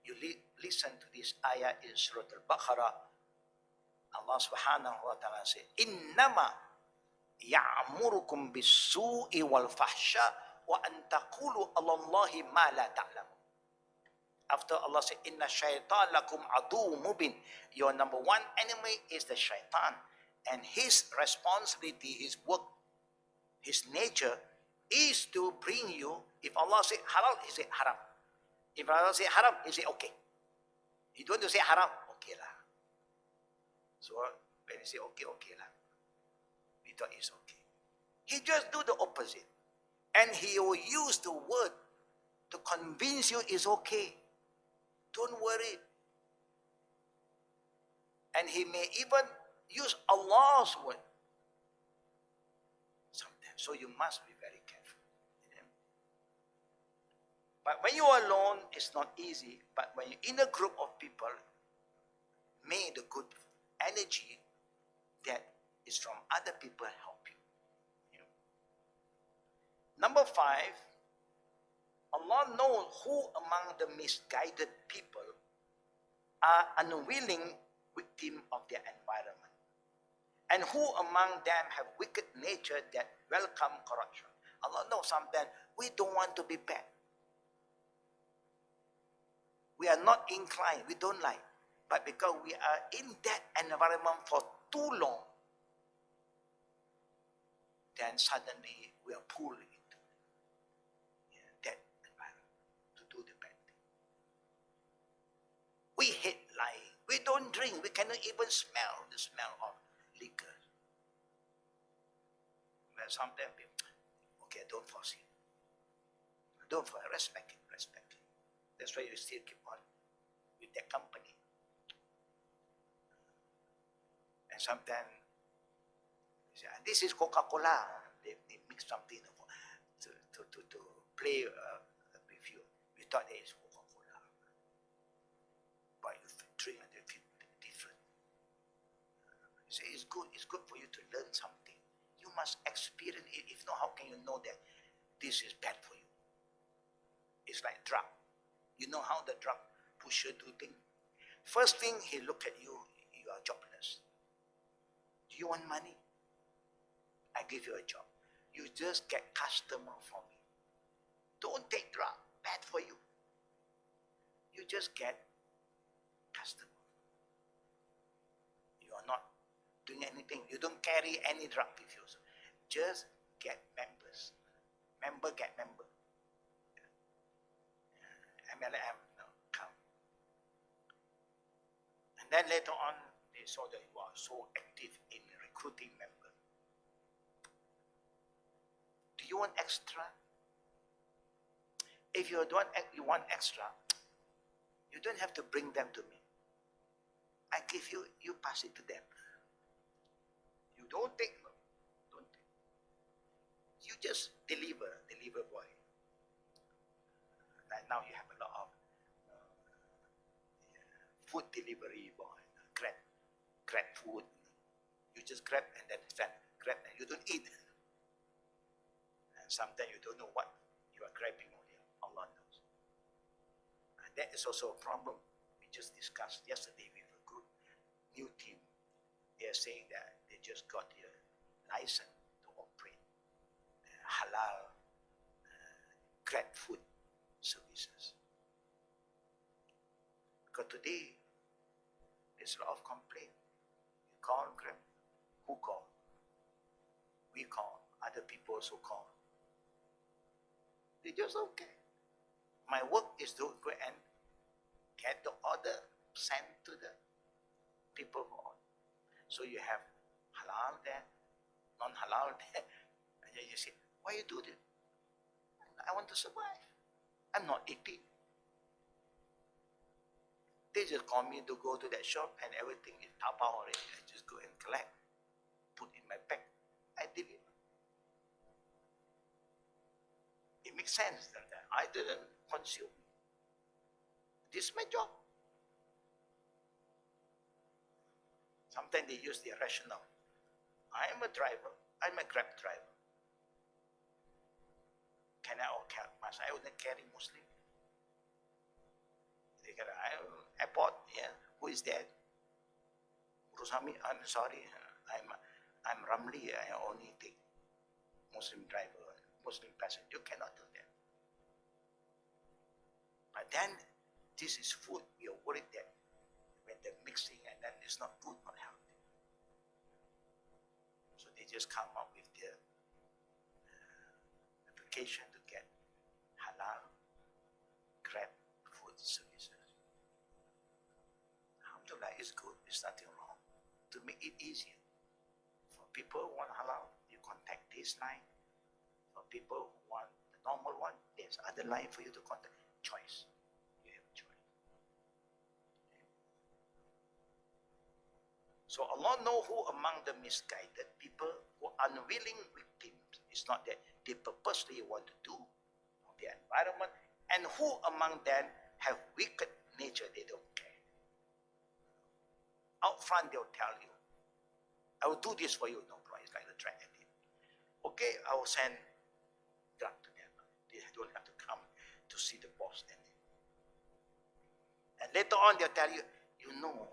you listen to this ayah in Surah Al-Baqarah. Allah subhanahu wa ta'ala says, Innama ya'murukum bis-su'i wal-fahsha wa an taqulu 'ala Allahi ma la ta'lamun. After Allah said, Inna shaitan lakum adu mubin. Your number 1 enemy is the shaitan. And his responsibility, his work, his nature is to bring you, if Allah said halal, he said haram. If Allah say haram, he say okay. He don't want to say haram, okay lah. So when he say okay, okay lah, we thought it's okay. He just do the opposite. And he will use the word to convince you it's okay. Don't worry. And he may even use Allah's word sometimes. So you must be very careful. But when you are alone, it's not easy. But when you're in a group of people, may the good energy that is from other people help you. Number 5, Allah knows who among the misguided people are unwilling victim of their environment, and who among them have wicked nature that welcome corruption. Allah knows sometimes we don't want to be bad. We are not inclined, we don't like. But because we are in that environment for too long, then suddenly we are pulled into that environment to do the bad thing. We hate lying. We don't drink. We cannot even smell the smell of liquor. Well, sometimes people, okay, don't force it. Don't force it. Respect it. Respect it. That's why you still keep on with that company. And sometimes, this is Coca-Cola. They mix something to play with you. We thought it is Coca-Cola. But you drink and you feel different. You say it's good for you to learn something. You must experience it. If not, how can you know that this is bad for you? It's like drug. You know how the drug pusher do things? First thing, he look at you, you are jobless. Do you want money? I give you a job. You just get customer from me. Don't take drug, bad for you. You just get customer. You are not doing anything. You don't carry any drug with you. Just get members. Member get member. MLM, no, come. And then later on, they saw that you are so active in recruiting members. Do you want extra? If you want extra, you don't have to bring them to me. I give you, you pass it to them. You don't take, no, don't take. You just deliver boy. And now you have a lot of food delivery boy, grab food. You just grab and then grab and you don't eat. And sometimes you don't know what you are grabbing only. Allah knows. And that is also a problem. We just discussed yesterday with a group, new team. They are saying that they just got their license to operate halal grab food services. Because today, there's a lot of complaint. You call Grab. Who call? We call. Other people also call. They just okay. My work is to go and get the order sent to the people who order. So you have halal there, non-halal there. And then you say, why you do this? I want to survive. I'm not eating. They just call me to go to that shop and everything is Taobao already. I just go and collect, put in my bag, I deliver. It makes sense that I didn't consume. This is my job. Sometimes they use the rationale. I am a driver. I'm a Grab driver. Can I or must I only carry Muslim? They get airport, yeah. Who is that? Rusami, I'm sorry. I'm Ramli. I only take Muslim driver, Muslim passenger. You cannot do that. But then this is food. We are worried that when they're mixing and then it's not good, not healthy. So they just come up with their application to get halal grab services. Alhamdulillah, it's good. There's nothing wrong. To make it easier. For people who want halal, you contact this line. For people who want the normal one, there's other line for you to contact. Choice. You have a choice. So Allah know who among the misguided people, who are unwilling victims. It's not that they purposely want to do of the environment, and who among them have wicked nature, they don't care. Out front, they'll tell you, I will do this for you, no problem. It's like the drug addict. Okay, I will send drug to them. They don't have to come to see the boss. And later on, they'll tell you, you know,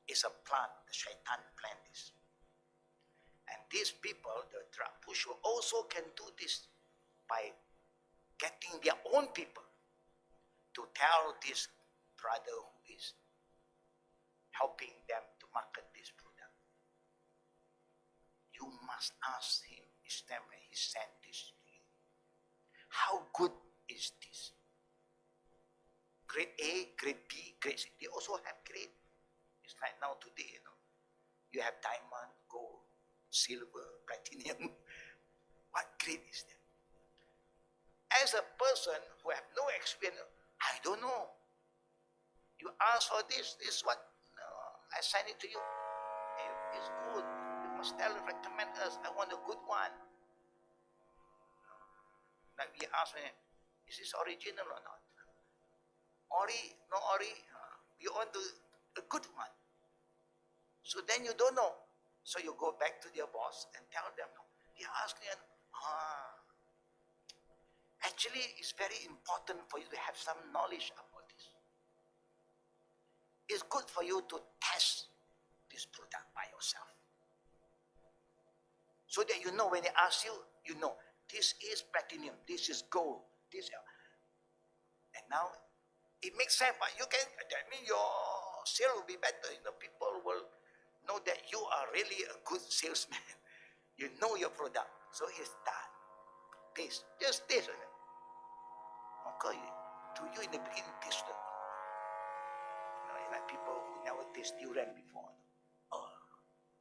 it's a plan. The shaitan planned this. And these people, the drug pusher, also can do this by getting their own people to tell this brother who is helping them to market this product. You must ask him each time when he sent this to you. How good is this? Grade A, grade B, grade C. They also have grade. It's like now today, you know. You have diamond, gold, silver, platinum. What grade is that? As a person who have no experience, I don't know. You ask for this is what I send it to you. It's good. You must recommend us. I want a good one. Like we ask me, is this original or not? Ori, no ori. You want a good one. So then you don't know. So you go back to your boss and tell them, no. They ask me, actually, it's very important for you to have some knowledge about this. It's good for you to test this product by yourself. So that you know when they ask you, you know, this is platinum, this is gold, this. And now, it makes sense, but you can, that means your sale will be better. You know, people will know that you are really a good salesman. You know your product. So it's that. Taste. Just taste it. Okay, to you in the beginning, taste it. Like people who never taste durian before. Oh,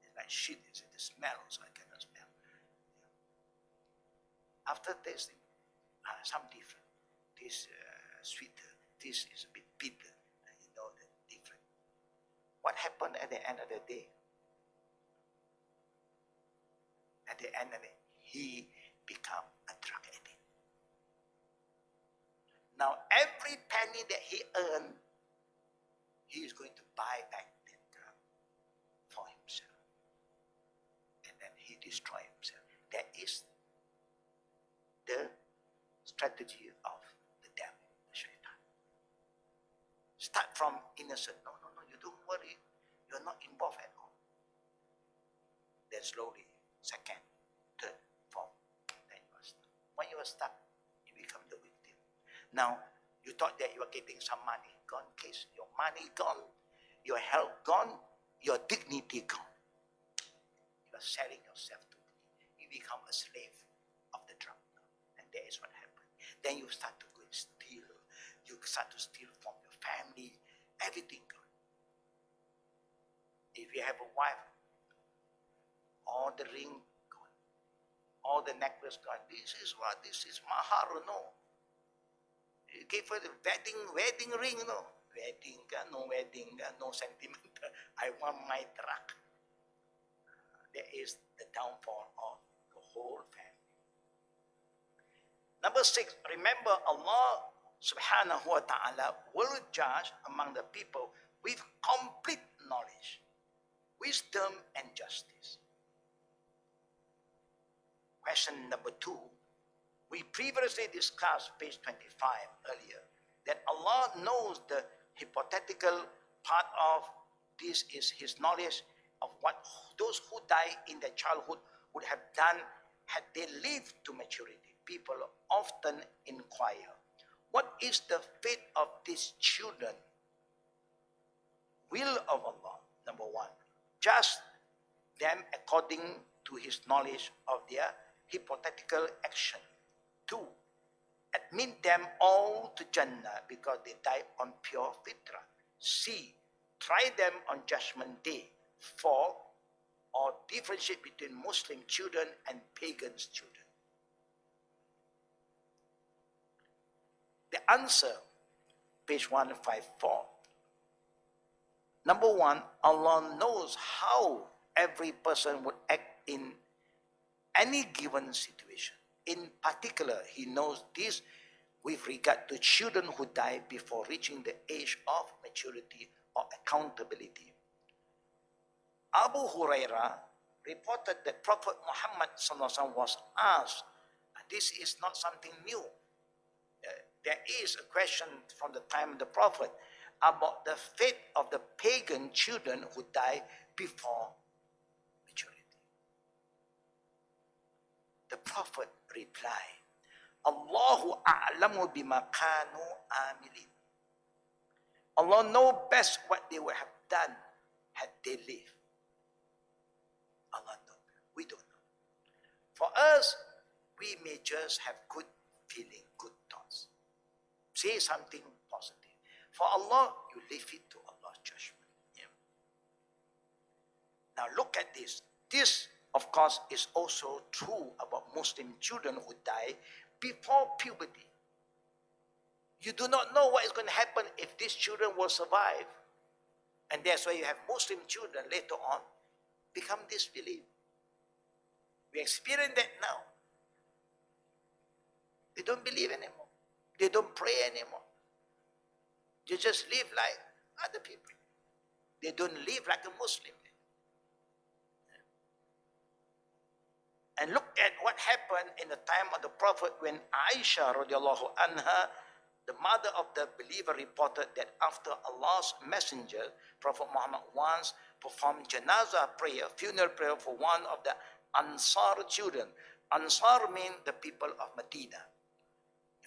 it's like shit. It's the smell, so I cannot smell. After tasting, some different. This sweeter. This is a bit bitter. You know the different. What happened at the end of the day? At the end of the day, he became a drug addict. Now every penny that he earned, he is going to buy back that drug for himself. And then he destroy himself. That is the strategy of the devil, the shaitan. Start from innocent. No, you don't worry. You're not involved at all. Then slowly, second, third, fourth, then you are stuck. When you are stuck, you become the victim. Now, you thought that you are getting some money. Gone case. Your money gone. Your health gone. Your dignity gone. You are selling yourself to it. You become a slave of the drug. And that is what happened. Then you start to go and steal. You start to steal from your family. Everything gone. If you have a wife, all the ring gone. All the necklace gone. This is what? This is mahar, no. You gave her the wedding ring, no. Wedding, no sentimental. I want my drug. That is the downfall of the whole family. Number 6, remember Allah subhanahu wa ta'ala will judge among the people with complete knowledge, wisdom and justice. Question number 2. We previously discussed, page 25 earlier, that Allah knows the hypothetical part of this is His knowledge of what those who die in their childhood would have done had they lived to maturity. People often inquire, what is the fate of these children? Will of Allah, number 1, judge them according to His knowledge of their hypothetical action. 2, admit them all to Jannah because they died on pure fitrah. C. Try them on Judgment Day. 4. Or differentiate between Muslim children and pagans' children. The answer, page 154. Number 1, Allah knows how every person would act in any given situation. In particular, He knows this with regard to children who die before reaching the age of maturity or accountability. Abu Hurairah reported that Prophet Muhammad was asked, and this is not something new. There is a question from the time of the Prophet about the fate of the pagan children who die before maturity. The Prophet replied, Allahu a'lamu bima kanu amilin. Allah knows best what they would have done had they lived. Allah knows. We don't know. For us, we may just have good feeling, good thoughts. Say something positive. For Allah, you leave it to Allah's judgment. Yeah. Now look at this. This, of course, is also true about Muslim children who die before puberty. You do not know what is going to happen if these children will survive. And that's why you have Muslim children later on become disbelieved. We experience that now. They don't believe anymore. They don't pray anymore. They just live like other people. They don't live like a Muslim. And look at what happened in the time of the Prophet when Aisha radiallahu anha, the mother of the believer, reported that after Allah's messenger, Prophet Muhammad, once performed janazah prayer, funeral prayer for one of the Ansar children. Ansar mean the people of Medina.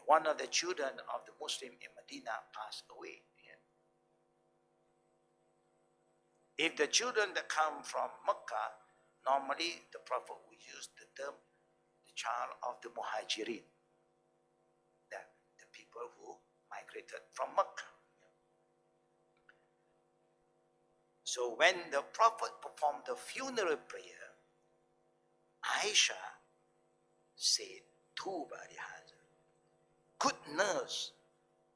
One of the children of the Muslim in Medina passed away. Yeah. If the children that come from Mecca, normally the Prophet will use the term, the child of the Muhajirin, the people who migrated from Mecca. So when the Prophet performed the funeral prayer, Aisha said, Tuba lihaza. Good nurse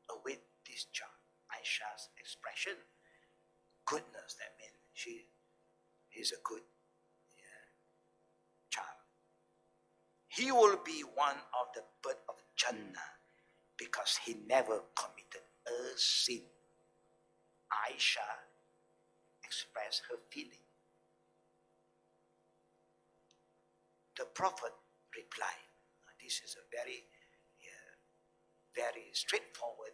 await this child. Aisha's expression, goodness, that means she is a good child. He will be one of the bird of Jannah because he never committed a sin. Aisha expressed her feeling. The Prophet replied. This is a very straightforward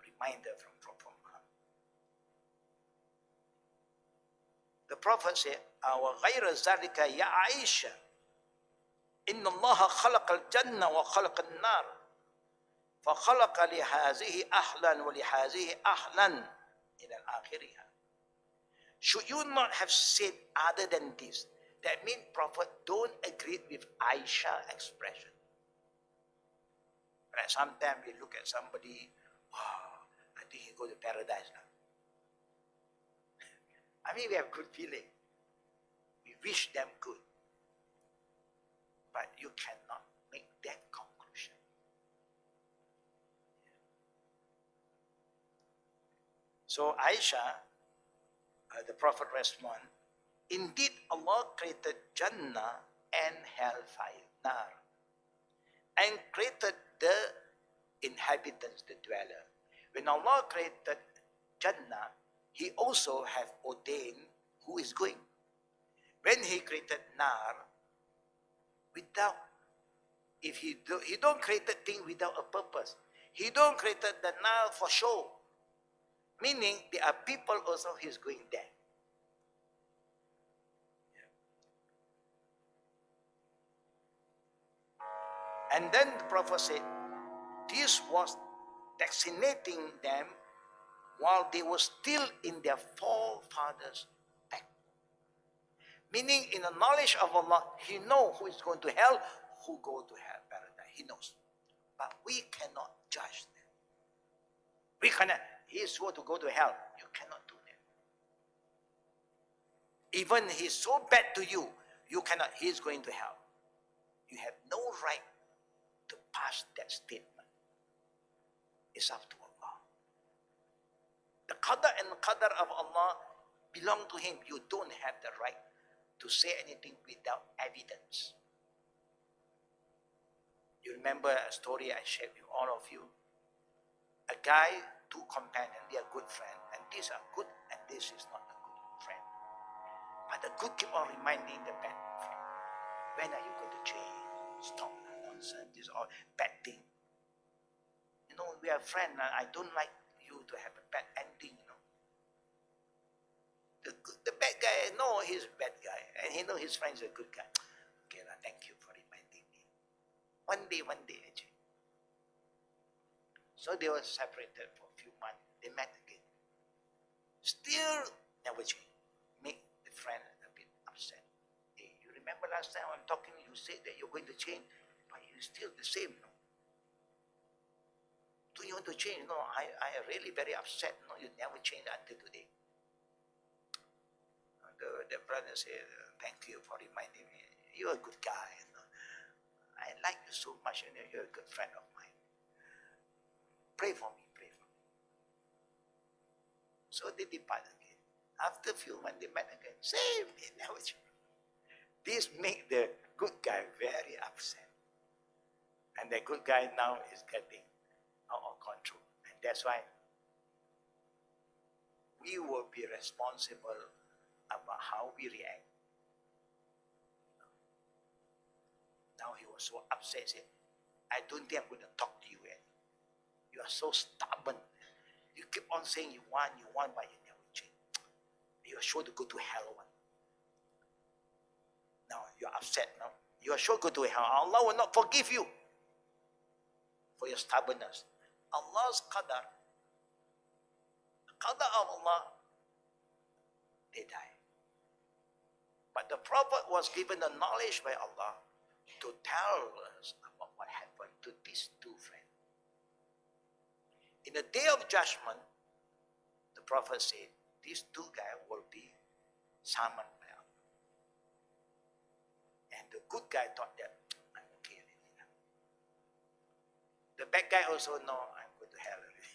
reminder from Prophet Muhammad. The Prophet said, وَغَيْرَ ذَلِكَ يَا عَيْشَةَ إِنَّ اللَّهَ خَلَقَ الْجَنَّةَ وَخَلَقَ النَّارَ فَخَلَقَ لِهَذِهِ أَهْلًا وَلِهَذِهِ أَهْلًا إِلَى آخِرِهَا. Should you not have said other than this? That means Prophet don't agree with Aisha's expression. Right? Sometimes we look at somebody, wow, I think he go to paradise now. I mean, we have good feeling. We wish them good. But you cannot make that conclusion. So Aisha, the Prophet responded, indeed Allah created Jannah and hellfire, nar, and created the inhabitants, the dweller. When Allah created Jannah, He also have ordained who is going. When He created nar, He don't create a thing without a purpose. He don't create the nar for show. Meaning there are people also He's going there. And then the Prophet said, this was vaccinating them while they were still in their forefathers' back. Meaning in the knowledge of Allah, He knows who is going to hell, who go to hell, paradise. He knows. But we cannot judge them. We cannot. He is sure to go to hell. You cannot do that. Even he is so bad to you, you cannot. He is going to hell. You have no right to pass that statement. It's up to Allah. The Qada and Qadr of Allah belong to Him. You don't have the right to say anything without evidence. You remember a story I shared with all of you? A guy, two companions, they are good friends, and these are good, and this is not a good friend. But the good keep on reminding the bad friend, when are you going to change? Stop nonsense, this is all bad thing. You know, we are friends, I don't like you to have a bad ending, you know. The bad guy, no, he's a bad guy, and he know his friend's a good guy. Okay, thank you for reminding me. One day, actually. So they were separated for a few months. They met again. Still never changed. Make the friend a bit upset. Hey, you remember last time I'm talking, you said that you're going to change, but you're still the same, no? Do you want to change? No, I am really very upset. No, you never changed until today. The brother said, thank you for reminding me. You're a good guy. You know? I like you so much, and you're a good friend of mine. Pray for me, pray for me. So they depart again. After a few months, they met again. Same, they never changed. This makes the good guy very upset. And the good guy now is getting out of control. And that's why we will be responsible about how we react. Now he was so upset, said, I don't think I'm going to talk to you anymore. You are so stubborn. You keep on saying you want, but you never change. You are sure to go to hell one. Now you are upset now. You are sure to go to hell. Allah will not forgive you for your stubbornness. Allah's Qadr, the Qadr of Allah, they die. But the Prophet was given the knowledge by Allah to tell us about what happened to these two friends. In the day of judgment, the Prophet said, these two guys will be summoned by Allah. And the good guy thought that, I'm okay already now. The bad guy also know I'm going to hell already.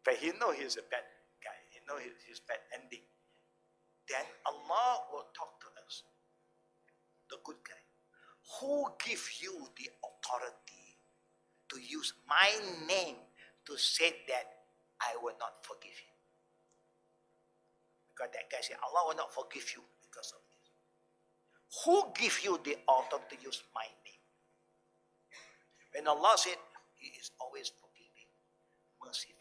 But he know he's a bad guy. He know his bad ending. Then Allah will talk to us, the good guy. Who gives you the authority to use my name to say that I will not forgive him? Because that guy said, Allah will not forgive you because of this. Who gives you the authority to use my name? When Allah said, He is always forgiving, merciful.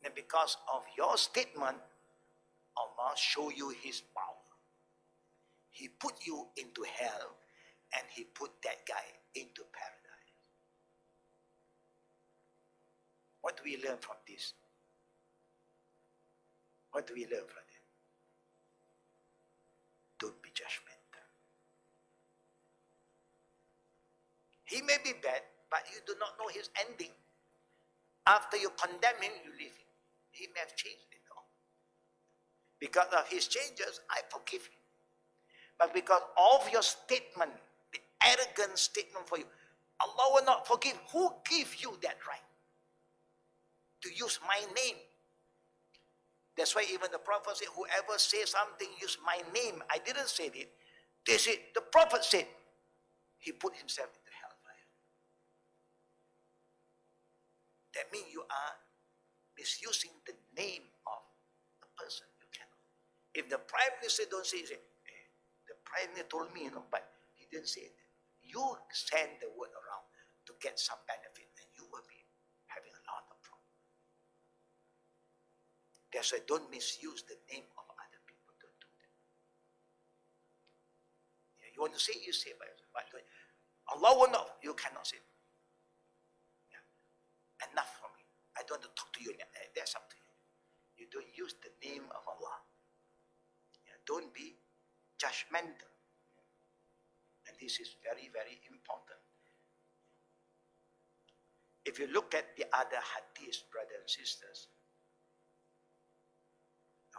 And because of your statement, Allah show you His power. He put you into hell, and He put that guy into paradise. What do we learn from this? What do we learn from it? Don't be judgmental. He may be bad, but you do not know his ending. After you condemn him, you leave him. He may have changed it all. Because of his changes, I forgive him. But because of your statement, the arrogant statement for you, Allah will not forgive. Who gives you that right to use my name? That's why even the Prophet said, whoever says something, use my name. I didn't say it. They said, the Prophet said, he put himself into hellfire. That means you are misusing the name of a person. You cannot. If the Prime Minister don't say it, the Prime Minister told me, but he didn't say it. You send the word around to get some benefit, and you will be having a lot of problems. That's why don't misuse the name of other people. Don't do that. Yeah, you want to say, you say by yourself. But Allah will not. You cannot say. Yeah. Enough for me. I don't want to talk to you. That's up to you. You don't use the name of Allah. Yeah, don't be judgmental. And this This is very, very important. If you look at the other hadiths, brothers and sisters,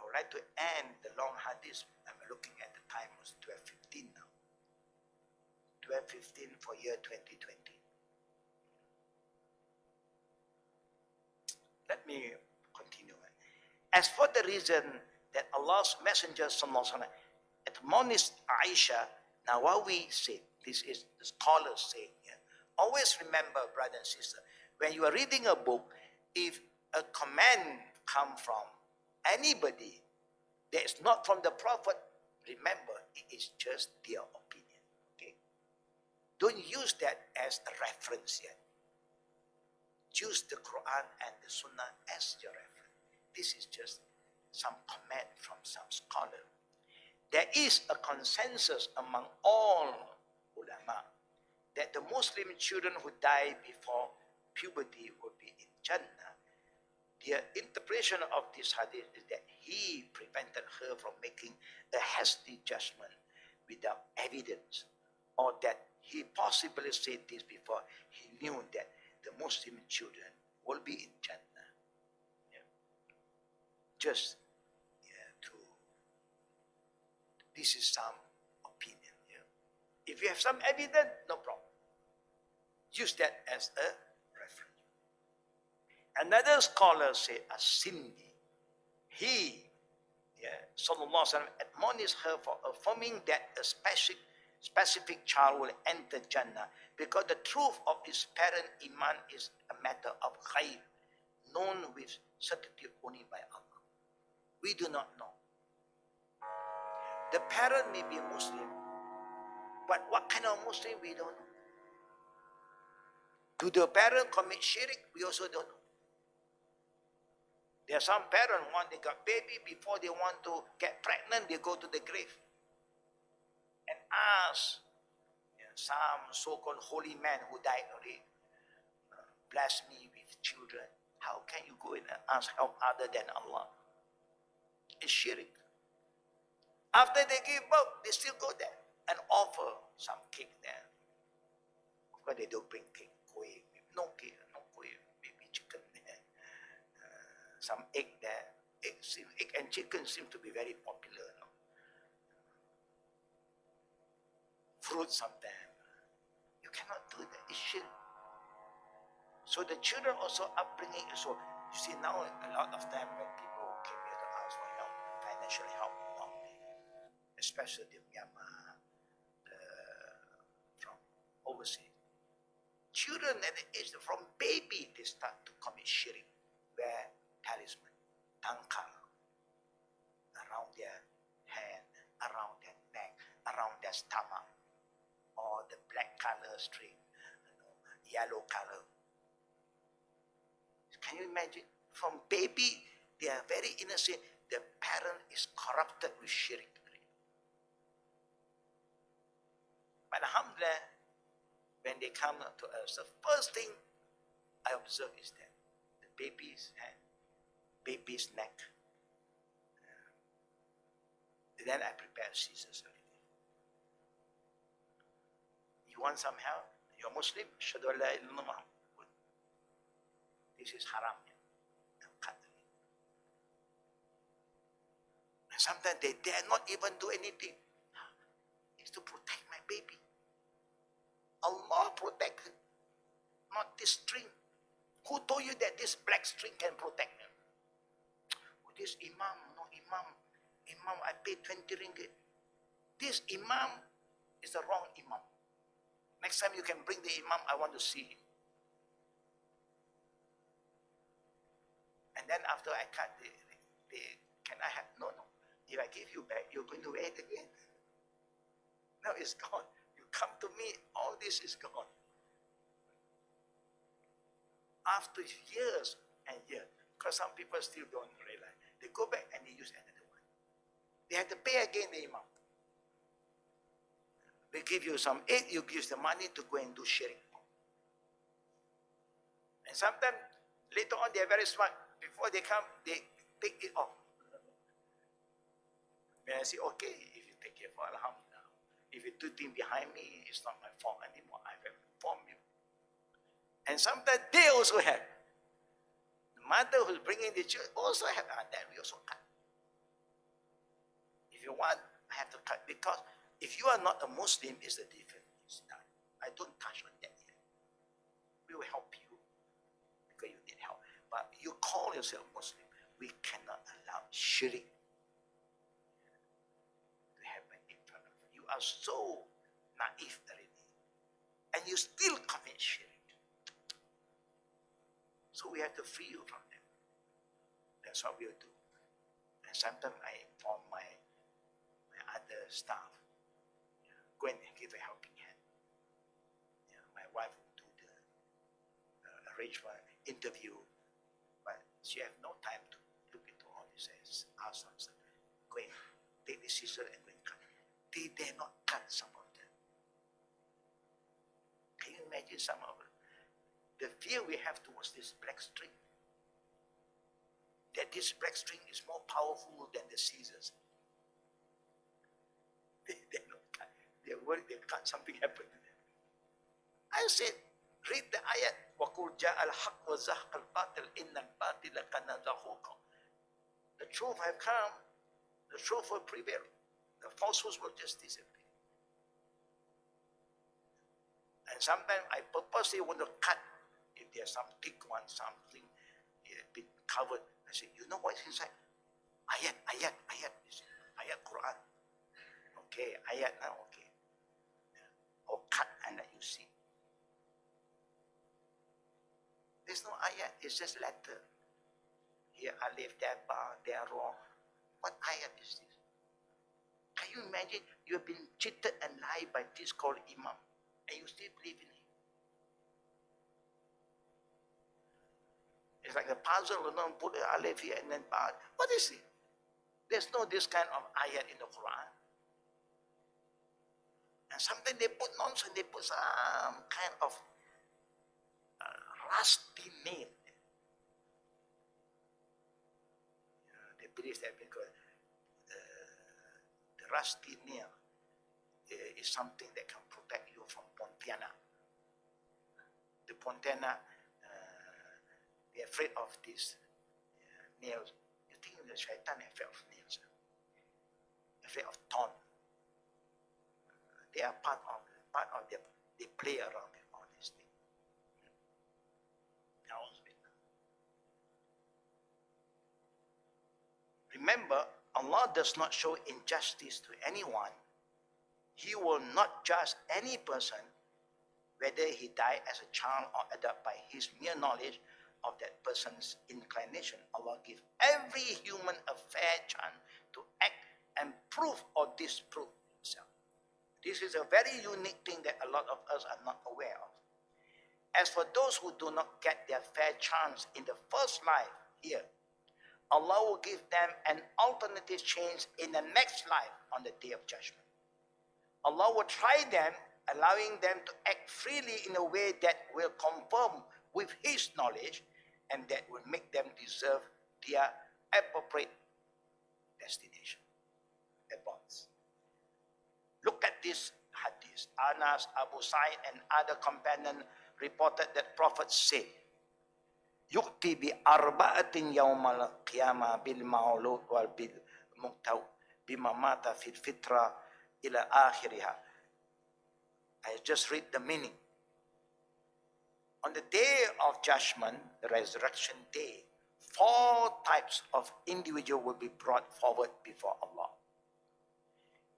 I would like to end the long hadith. I'm looking at the time, it was 12:15 now. 12:15 for year 2020. Let me continue. As for the reason that Allah's Messenger admonished Aisha, now what we say, this is the scholars saying here. Always remember, brother and sister, when you are reading a book, if a command comes from anybody that is not from the Prophet, remember, it is just their opinion. Okay? Don't use that as a reference yet. Use the Quran and the Sunnah as your reference. This is just some comment from some scholar. There is a consensus among all ulama that the Muslim children who die before puberty will be in Jannah. The interpretation of this hadith is that he prevented her from making a hasty judgment without evidence, or that he possibly said this before he knew that the Muslim children will be in Jannah. Yeah. Just this is some opinion. Yeah. If you have some evidence, no problem. Use that as a reference. Another scholar said, As-Sindi, he, sallallahu alaihi wasallam, admonished her for affirming that a specific child will enter Jannah because the truth of his parent iman is a matter of ghaib, known with certainty only by Allah. We do not know. The parent may be a Muslim, but what kind of Muslim we don't know. Do the parent commit shirk? We also don't know. There are some parents, when they got baby, before they want to get pregnant, they go to the grave and ask some so-called holy man who died already, bless me with children. How can you go in and ask help other than Allah? It's shirk. After they give birth, they still go there and offer some cake there. Of course, they don't bring cake, kuih, no kuih, maybe chicken there. Some egg there. Egg and chicken seem to be very popular. No? Fruit sometimes. You cannot do that. It's shirk. So the children also upbringing. So you see now a lot of time when people came here to ask for help, financial help, especially the Myanmar, from overseas. Children at the age from baby, they start to commit shirk, wear talisman, tangkal, around their hand, around their neck, around their stomach, or the black color string, yellow color. Can you imagine? From baby, they are very innocent. The parent is corrupted with shirk. But alhamdulillah, when they come to us, the first thing I observe is that the baby's hand, baby's neck. Then I prepare scissors already. You want some help? You're Muslim? Shadu la ilaha illallah. This is haram. Qadr. And sometimes they dare not even do anything. It's to protect my baby. Allah protect him, not this string. Who told you that this black string can protect him? Oh, this imam, no imam. Imam, I paid 20 ringgit. This imam is the wrong imam. Next time you can bring the imam, I want to see him. And then after I cut can I have, no. If I give you back, you're going to wear it again. Now it's gone. Come to me, all this is gone. After years and years, because some people still don't realize, they go back and they use another one. They have to pay again the imam. They give you some aid, you give the money to go and do sharing. And sometimes, later on, they are very smart. Before they come, they take it off. Then I say, okay, if you take it for alhamdulillah. If you do things behind me, it's not my fault anymore. I have informed you. And sometimes they also have. The mother who's bringing the children also have. Then we also cut. If you want, I have to cut. Because if you are not a Muslim, it's a different. It's not. I don't touch on that yet. We will help you because you need help. But you call yourself Muslim. We cannot allow shirk to happen in front of you. You are so naive already. And you still commit shirk. So we have to free you from them. That's what we'll do. And sometimes I inform my other staff, go and give a helping hand. My wife will do the arrangement, interview, but she has no time to look into all this. Ask some, go and take the scissors and go and cut. They dare not cut some of them. Can you imagine some of them? The fear we have towards this black string, that this black string is more powerful than the scissors. They're worried they can't something happen to them. I said, read the ayat. وَقُلْ جَاءَ الْحَقُّ وَزَهْقَ الْبَاطِلِ إِنَّ الْبَاطِلَ كَانَ زَهُوقًا. The truth have come. The truth will prevail. The falsehoods will just disappear. And sometimes I purposely want to cut. If there's some thick one, something been covered, I say, you know what's inside? Ayat. Ayat Quran. Okay, ayat now, okay. Or cut and let you see. There's no ayat, it's just letter. Here alif, there ba, there ra. What ayat is this? Can you imagine you have been cheated and lied by this called Imam, and you still believe in him? It's like a puzzle, put the alif here and then ba. What is it? There's no this kind of ayat in the Quran. And sometimes they put nonsense, they put some kind of rusty name. They believe that because the rusty nail is something that can protect you from Pontiana. The Pontiana, they're afraid of these nails. You think the shaitan is afraid of nails? Afraid of thorn. They are part of them. They play around with all these things. Remember, Allah does not show injustice to anyone. He will not judge any person, whether he died as a child or adult, by his mere knowledge of that person's inclination. Allah gives every human a fair chance to act and prove or disprove himself. This is a very unique thing that a lot of us are not aware of. As for those who do not get their fair chance in the first life here, Allah will give them an alternative chance in the next life on the day of judgment. Allah will try them, allowing them to act freely in a way that will conform with His knowledge and that will make them deserve their appropriate destination. Look at this hadith. Anas, Abu Sa'id, and other companions reported that Prophet said, Yukti bi arba'atin yawmal qiyamah bil ma'ulud wal bil muqtaw bima mata fil fitra ila akhiriha. I just read the meaning. On the day of judgment, the resurrection day, 4 types of individual will be brought forward before Allah.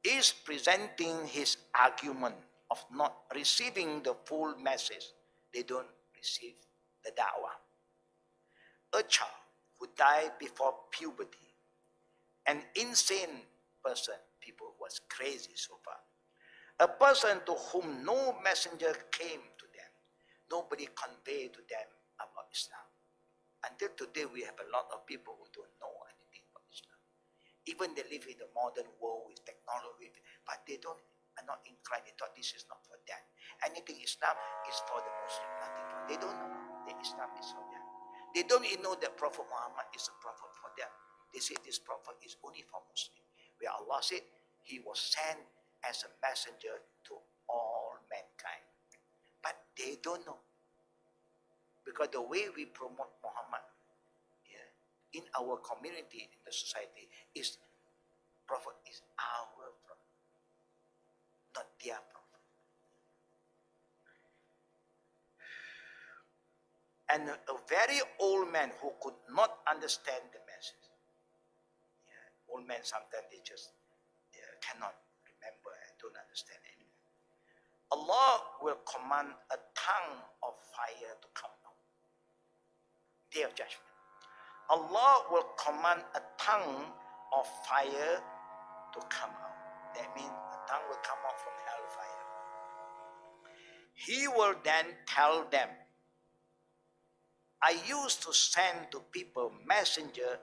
Is presenting his argument of not receiving the full message. They don't receive the da'wah. A child who died before puberty. An insane person, people who was crazy so far. A person to whom no messenger came to them. Nobody conveyed to them about Islam. Until today, we have a lot of people who don't know anything about Islam. Even they live in the modern world with technology, but they are not inclined. They thought this is not for them. Anything Islam is for the Muslim, nothing for them. They don't know that Islam is for them. They don't even know that Prophet Muhammad is a prophet for them. They say this prophet is only for Muslims. Where Allah said He was sent as a messenger to all mankind. But they don't know. Because the way we promote Muhammad, yeah, in our community, in the society, is Prophet is our Prophet, not their Prophet. And a very old man who could not understand the message. Yeah, old men sometimes they just cannot remember and don't understand anymore. Allah will command a tongue of fire to come out. Day of judgment. Allah will command a tongue of fire to come out. That means a tongue will come out from hellfire. He will then tell them, I used to send to people messenger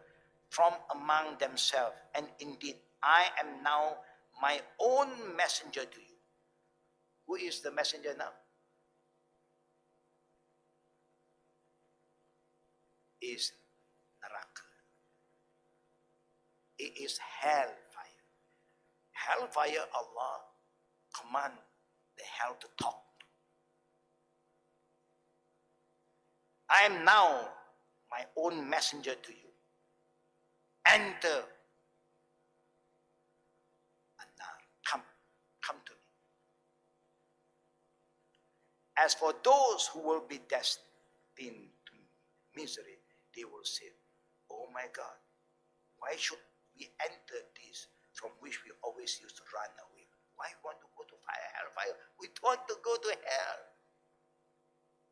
from among themselves, and indeed I am now my own messenger to you. Who is the messenger now? Is Neraka. It is hellfire. Hellfire, Allah command the hell to talk. I am now my own messenger to you. Enter. Come to me. As for those who will be destined to misery, they will say, oh my God, why should we enter this from which we always used to run away? Why want to go to fire, hellfire? We want to go to hell.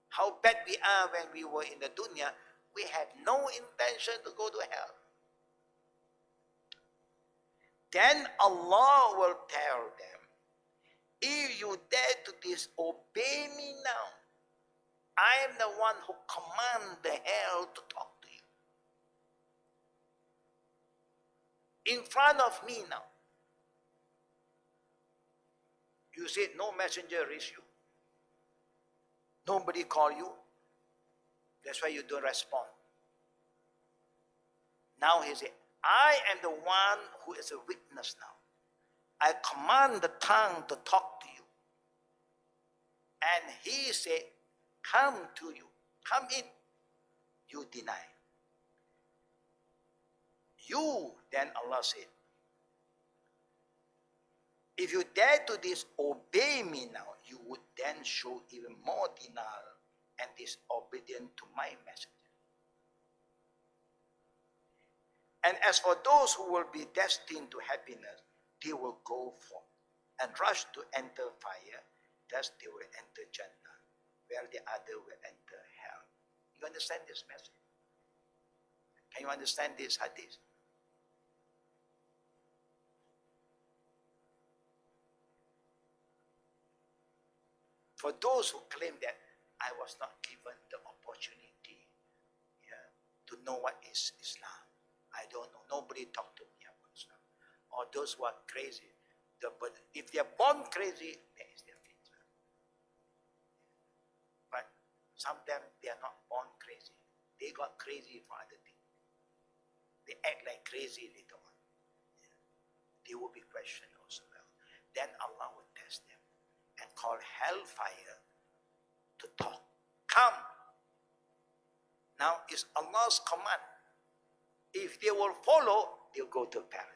How bad we are when we were in the dunya, we had no intention to go to hell. Then Allah will tell them, if you dare to disobey me now, I am the one who command the hell to talk to you. In front of me now. You said no messenger reached you. Nobody call you. That's why you don't respond. Now he said, I am the one who is a witness now. I command the tongue to talk to you. And he said, come to you. Come in. You deny. You, then Allah said, if you dare to disobey me now, you would then show even more denial and disobedience to my messenger. And as for those who will be destined to happiness, they will go forth and rush to enter fire, thus they will enter Jannah, where the other will enter hell. You understand this message? Can you understand this hadith? For those who claim that I was not given the opportunity to know what is Islam, I don't know. Nobody talked to me about Islam. Or those who are crazy. But if they are born crazy, that is their fate. But sometimes they are not born crazy. They got crazy for other things. They act like crazy later on. They will be questioned also well. Then Allah will test them and call hellfire to talk. Come. Now it's Allah's command. If they will follow, they'll go to paradise.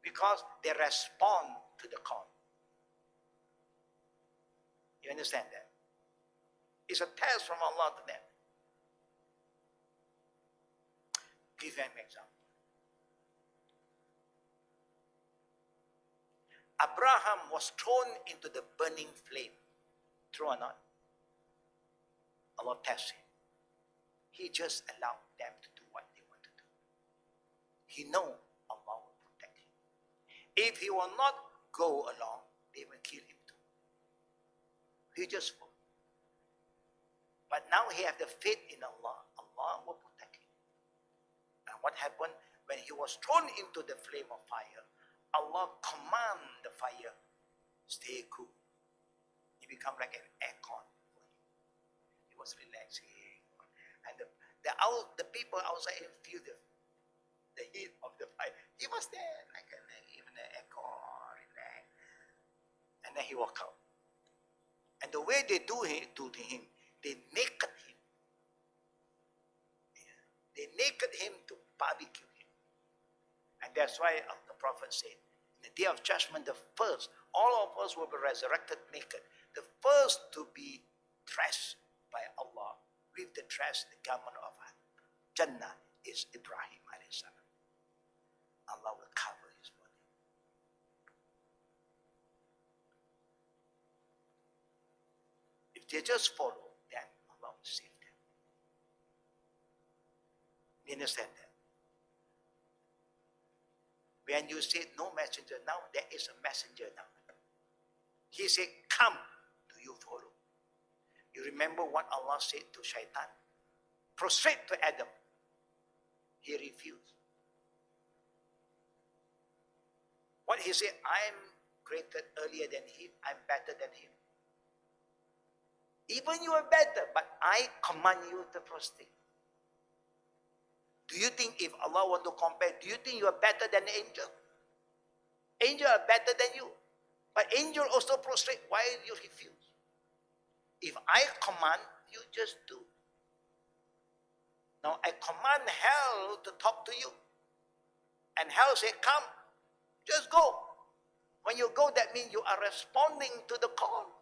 Because they respond to the call. You understand that? It's a test from Allah to them. Give you an example. Abraham was thrown into the burning flame. True or not? Allah tests him. He just allowed them to do what they want to do. He know Allah will protect him. If he will not go along, they will kill him too. He just fought. But now he has the faith in Allah. Allah will protect him. And what happened? When he was thrown into the flame of fire, Allah command the fire, stay cool. He become like an aircon for him. He was relaxing. And the people outside feel the heat of the fire. He was there like even an aircon, relax. And then he walked out. And the way they do to him, they naked him. Yeah. They naked him to barbecue him. And that's why the Prophet said, in the day of judgment, the first, all of us will be resurrected naked. The first to be dressed by Allah with the dress, the garment of Jannah is Ibrahim alayhi salam. Allah will cover his body. If they just follow, then Allah will save them. You understand that? When you say no messenger now, there is a messenger now. He said, come, do you follow? You remember what Allah said to Shaitan? Prostrate to Adam. He refused. What he said, I'm created earlier than him, I'm better than him. Even you are better, but I command you to prostrate. Do you think if Allah want to compare, do you think you are better than the angel? Angel are better than you. But angel also prostrate. Why you refuse? If I command, you just do. Now I command hell to talk to you. And hell say, come, just go. When you go, that means you are responding to the call.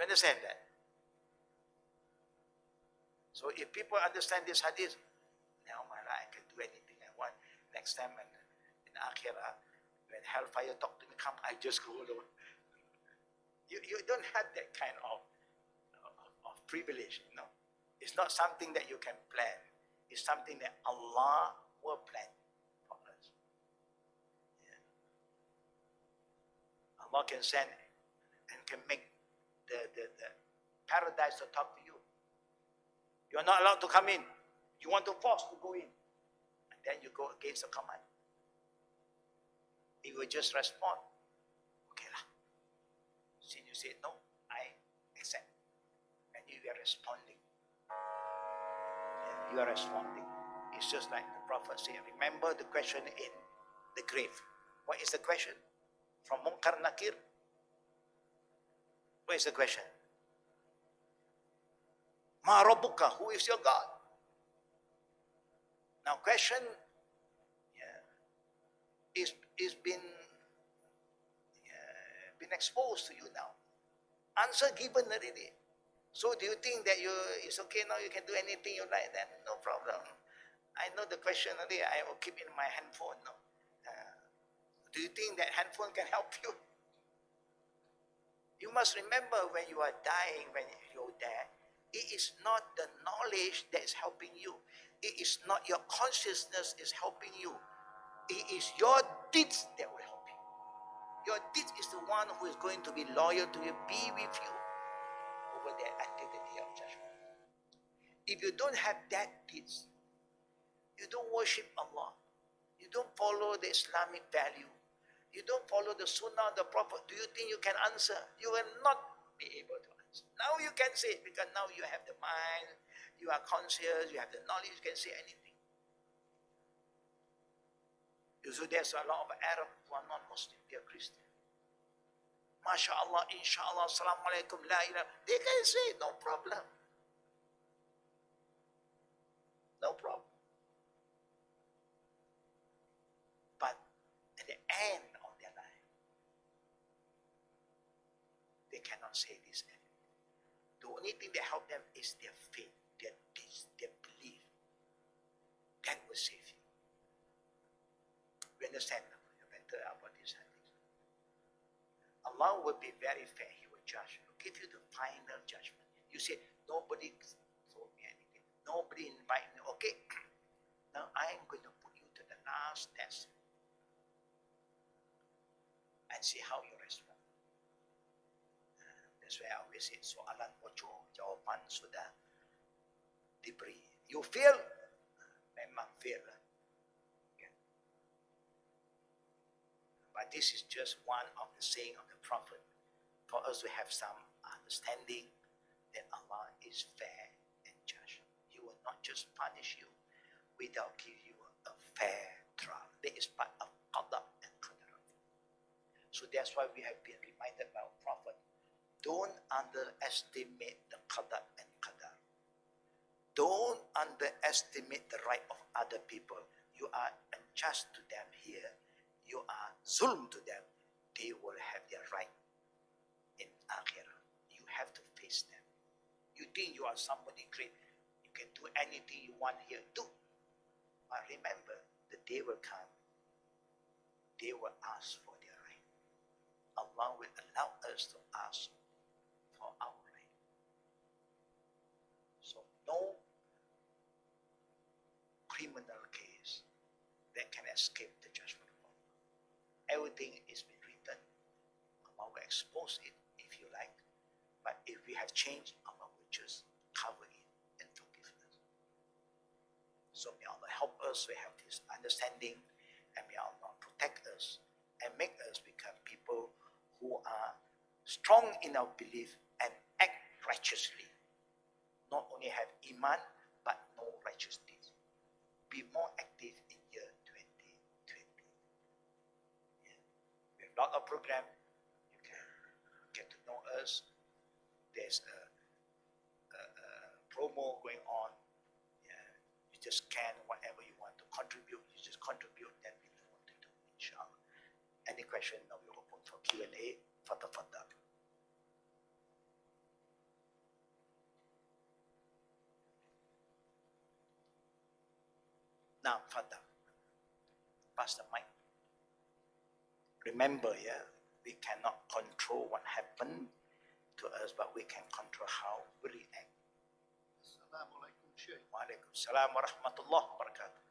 You understand that? So if people understand this hadith, now I can do anything I want. Next time in Akhirah, when hellfire talk to me, come, I just go alone. You don't have that kind of privilege, no. It's not something that you can plan. It's something that Allah will plan for us. Yeah. Allah can send and can make the paradise to talk to you. You are not allowed to come in. You want to force to go in. And then you go against the command. He will just respond. Okay lah. Since you say no, I accept. And you are responding. Yeah, you are responding. It's just like the Prophet said, remember the question in the grave. What is the question? From Munkar Nakir. What is the question? Ma Rabbuka, who is your God? Now question is been exposed to you now. Answer given already. So do you think that it's okay now, you can do anything you like? Then no problem. I know the question already, I will keep in my handphone. No. Do you think that handphone can help you? You must remember when you are dying, when you're there, it is not the knowledge that is helping you. It is not your consciousness is helping you. It is your deeds that will help you. Your deeds is the one who is going to be loyal to you, be with you over there until the day of judgment. If you don't have that deeds, you don't worship Allah, you don't follow the Islamic value, you don't follow the Sunnah of the Prophet, do you think you can answer? You will not be able to answer. Now you can say it because now you have the mind, you are conscious, you have the knowledge, you can say anything. So there's a lot of Arab who are not Muslim, they are Christian. MashaAllah, inshallah, assalamu alaikum, la ilaha. They can say, no problem. No problem. But at the end of their life, they cannot say this anymore. The only thing that help them is their faith, their belief. That will save you. You understand better about this hadith. Allah will be very fair. He will judge. He will give you the final judgment. You say, nobody told me anything. Nobody invited me. Okay, now I am going to put you to the last test and see how you respond. That's why I always say, soalan bocor, jawapan sudah diberi. You fail? Memang fail. But this is just one of the saying of the Prophet for us to have some understanding that Allah is fair and just. He will not just punish you without giving you a fair trial. That is part of Qada and Qadr. So So that's why we have been reminded by our Prophet, don't underestimate the Qada and Qadar. Don't underestimate the right of other people. You are unjust to them here. You are zulm to them. They will have their right in Akhirah. You have to face them. You think you are somebody great. You can do anything you want here. Do. But remember, the day will come. They will ask for their right. Allah will allow us to ask for our right. So no criminal case that can escape the judgment of Allah. Everything is been written. Allah will expose it if you like. But if we have changed, Allah will just cover it and forgive us. So may Allah help us to have this understanding, and may Allah protect us and make us become people who are strong in our belief and act righteously. Not only have iman, but no righteous deeds. Be more active in year 2020. Yeah. We have a lot of program. You can get to know us. There's a promo going on. Yeah. You just scan whatever you want to contribute. You just contribute, then we know what to do, inshallah. Any question? Now we're open for Q&A. Fatafaddal. Now, Fatah, pass the mic. Remember, yeah, we cannot control what happened to us, but we can control how we react. Assalamu alaikum, Sheikh. Wa alaikum salam wa rahmatullah wa barakatuh.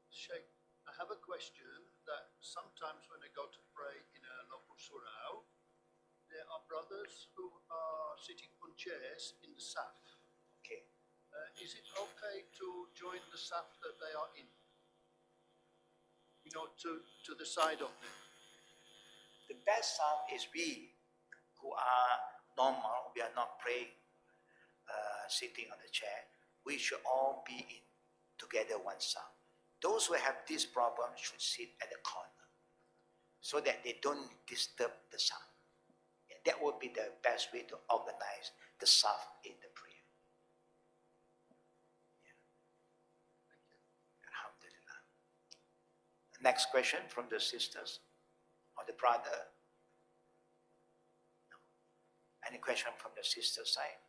Sheikh, I have a question that sometimes when I go to pray in a local surah, there are brothers who are sitting on chairs in the saf. Okay. Is it okay to join the saf that they are in? You know, to the side of them. The best saf is we who are normal, we are not praying, sitting on the chair. We should all be in together one saf. Those who have this problem should sit at the corner so that they don't disturb the saf. And that would be the best way to organize the saf in the prayer. Alhamdulillah. Next question from the sisters or the brother. No. Any question from the sister side?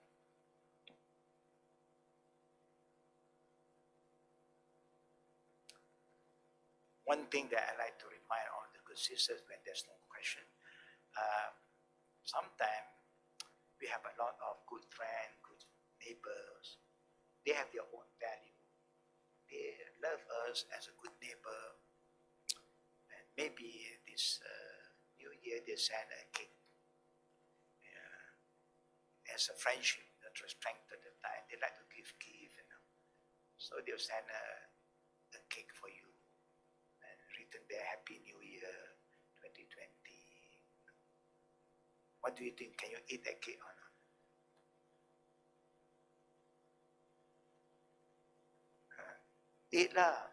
One thing that I like to remind all the good sisters when there's no question, sometimes we have a lot of good friends, good neighbors. They have their own value. They love us as a good neighbor. And maybe this New Year they send a cake as a friendship, to strengthen the tie. They like to give, you know. So they'll send a cake for you and written there, Happy New Year 2020. What do you think? Can you eat that cake or not? Eat lah.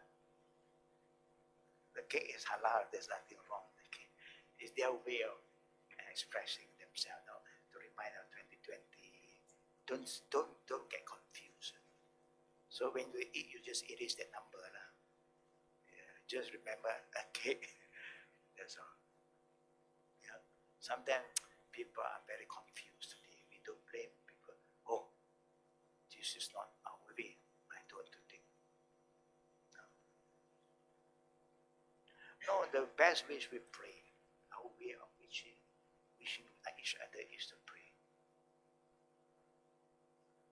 The cake is halal. There's nothing wrong with the cake. It's their way of expressing themselves now, to remind us 2020. Don't get confused. So when you eat, you just erase that number lah. Yeah, just remember a cake. That's all. Yeah. Sometimes people are very confused today. We don't blame people. Oh, this is not our way. I don't think. No, the best way we pray, our way of wishing each other is to pray.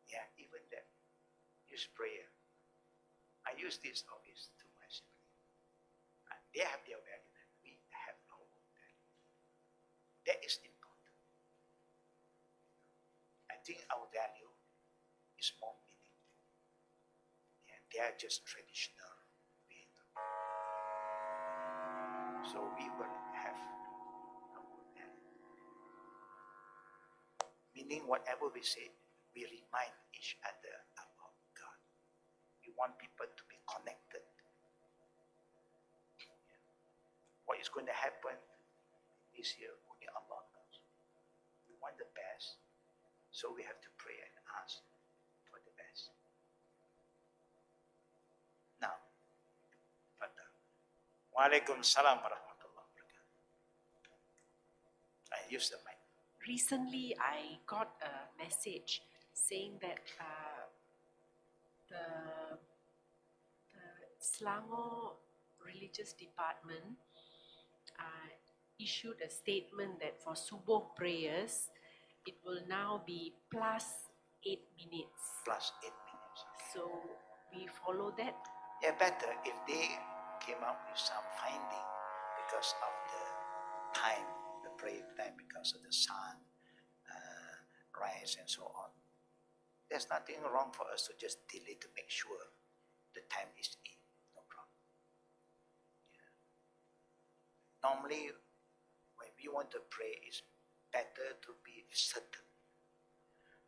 Yeah, even that. Use prayer. I use this always to my sibling. They have their value. We have our own value. That is important. I think our value is more meaningful. And they are just traditional. So we will have our own value. Meaning whatever we say, we remind each other about God. We want people to be connected. What is going to happen? We is here, only Allah knows. We want the best, so we have to pray and ask for the best. Now, Fatah. Walaikum salam warahmatullahi wabarakatuh. I use the mic. Recently, I got a message saying that the Selangor Religious Department issued a statement that for Subuh prayers, it will now be plus 8 minutes. Plus 8 minutes. So we follow that. Yeah, better if they came up with some finding because of the time, the prayer time, because of the sun, rise and so on. There's nothing wrong for us to just delay to make sure the time is in. No problem. Yeah. Normally, when we want to pray, it's better to be certain.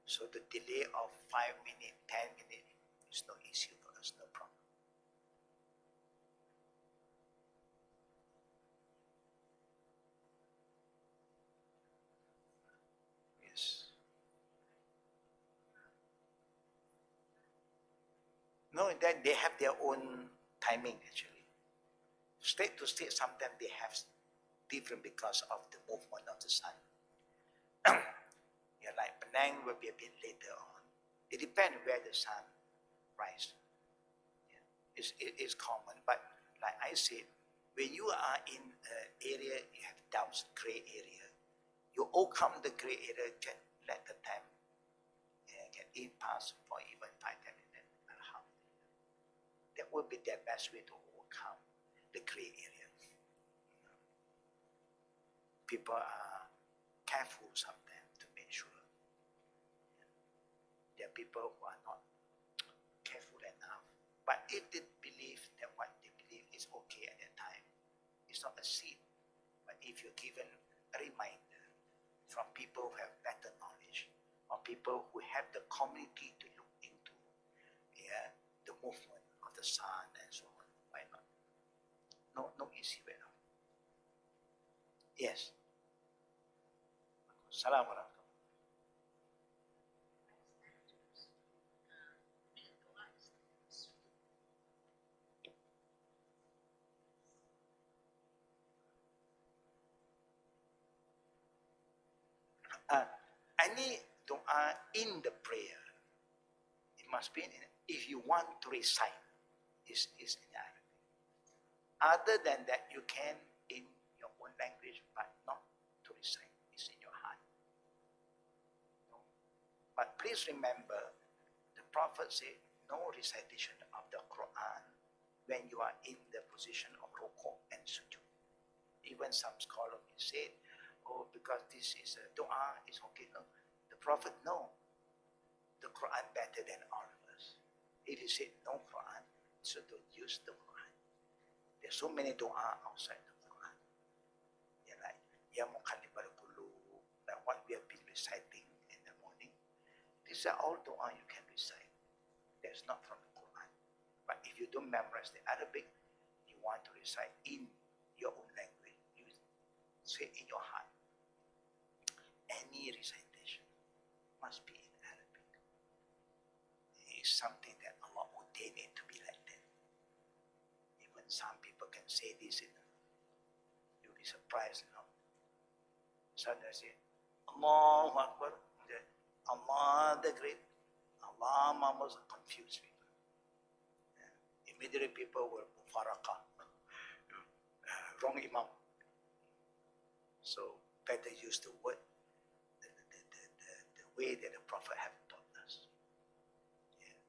So the delay of 5 minutes, 10 minutes is no issue for us, no problem. Yes. No, that they have their own timing actually. State to state, sometimes they have different because of the movement of the sun. Yeah, like Penang will be a bit later on. It depends where the sun rises. Yeah. It's common, but like I said, when you are in an area, you have doubts, gray area. You overcome the gray area, can let the time can it pass for even 5-10 minutes. Alhamdulillah. That would be the best way to overcome the gray area. People are careful sometimes to make sure. There are people who are not careful enough. But if they believe that what they believe is okay at that time, it's not a sin. But if you're given a reminder from people who have better knowledge, or people who have the community to look into the movement of the sun and so on, why not? No issue at all. Yes. Salam alaikum. Any dua in the prayer, it must be if you want to recite, is in Arabic. Other than that, you can in your own language, but not to recite. It's in your heart. But please remember, the Prophet said no recitation of the Quran when you are in the position of ruku and sujud. Even some scholars said, oh, because this is a dua, it's okay. No, the Prophet, no. The Quran better than all of us. If he said no Quran, so don't use the Quran. There's so many dua outside the Quran. Yeah, like Ya Muqallibal Qulub, like what we have been reciting in the morning. These are all dua you can recite. That's not from the Quran. But if you don't memorize the Arabic, you want to recite in your own language. You say in your heart. Any recitation must be in Arabic. It is something that Allah ordained it to be like that. Even some people can say this, you'll be surprised, Sometimes say, Allahu Akbar, Allah the Great, Allah must confuse people. Yeah. Immediately people will mufaraqah, wrong imam. So better use the word, the way that the Prophet have taught us. Yeah.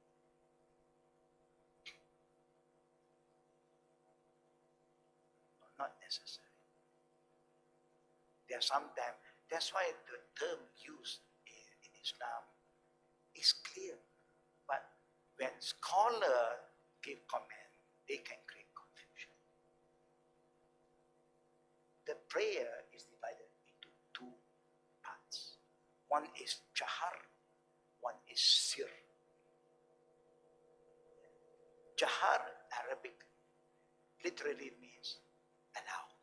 Not necessary. There are sometimes, that's why the term used in Islam is clear. But when scholars give comment, they can create confusion. The prayer is divided into two parts. One is jahar, one is sir. Jahar, Arabic, literally means aloud.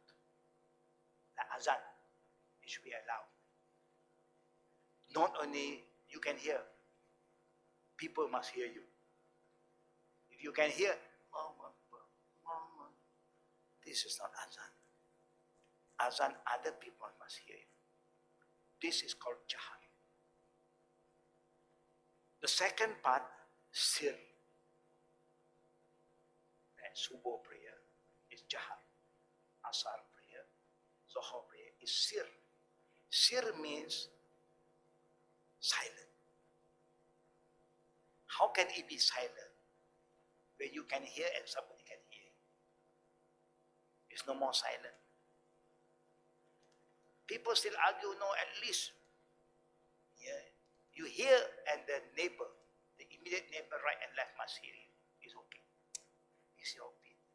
The azan, It should be allowed. Not only you can hear, people must hear you. If you can hear, this is not azan. Azan, other people must hear you. This is called jahar. The second part, sir. And subuh prayer is jahar. Asar prayer, Zohar prayer is sir. Sir means silent. How can it be silent when you can hear and somebody can hear? It's no more silent. People still argue, no, at least you hear and the neighbor, the immediate neighbor right and left must hear you. It's okay. It's your opinion.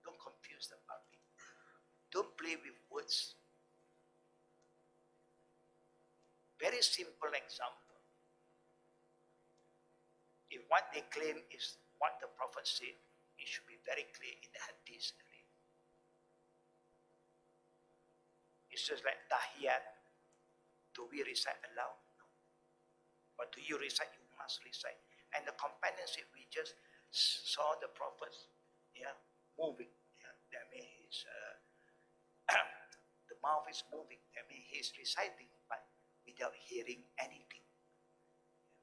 Don't confuse the public. Don't play with words. Very simple example. If what they claim is what the Prophet said, it should be very clear in the hadith. It's just like tahiyat. Do we recite aloud? No. But do you recite? You must recite. And the companion said, we just saw the Prophet moving. That means the mouth is moving. That means he's reciting, but without hearing anything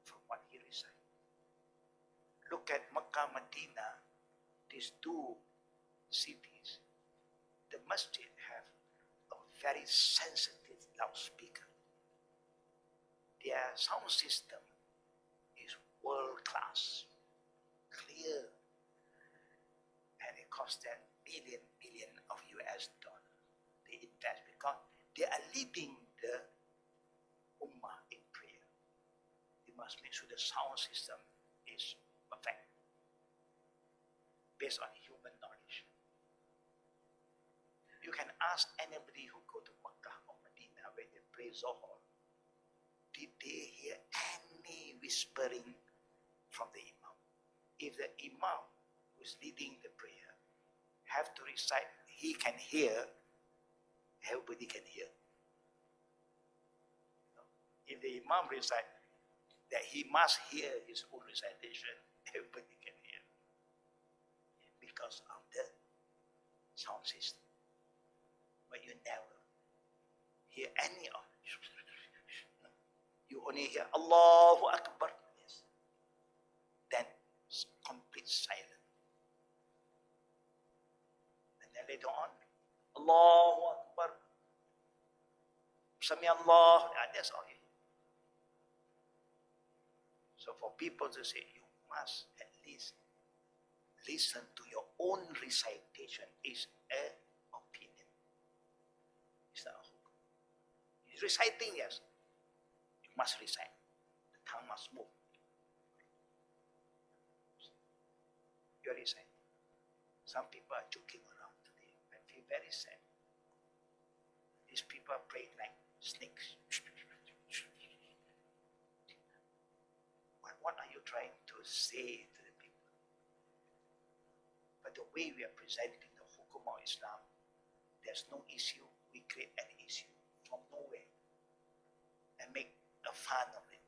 from what he recited. Look at Makkah, Medina, these two cities. The masjid have a very sensitive loudspeaker. Their sound system is world class, clear, and it costs them billion of US dollars. They invest because they are leading the ummah in prayer. They must make sure the sound system is perfect, based on human knowledge. You can ask anybody who go to Makkah or Medina when they pray Zohar, did they hear any whispering from the Imam? If the Imam who is leading the prayer have to recite, he can hear, everybody can hear. If the Imam recite that he must hear his own recitation, everybody can hear. Because of the sound system. But you never hear any of it. You only hear Allahu Akbar. Yes. Then complete silence. And then later on, Allahu Akbar. Sami Allah. That's all you hear. So for people to say, you must at least listen to your own recitation is an opinion. It's not a hukum. He's reciting, yes. You must recite. The tongue must move. You're reciting. Some people are joking around today. I feel very sad. These people are praying like snakes. What are you trying to say to the people? But the way we are presenting the hukum of Islam, there's no issue. We create an issue from nowhere and make a fun of it.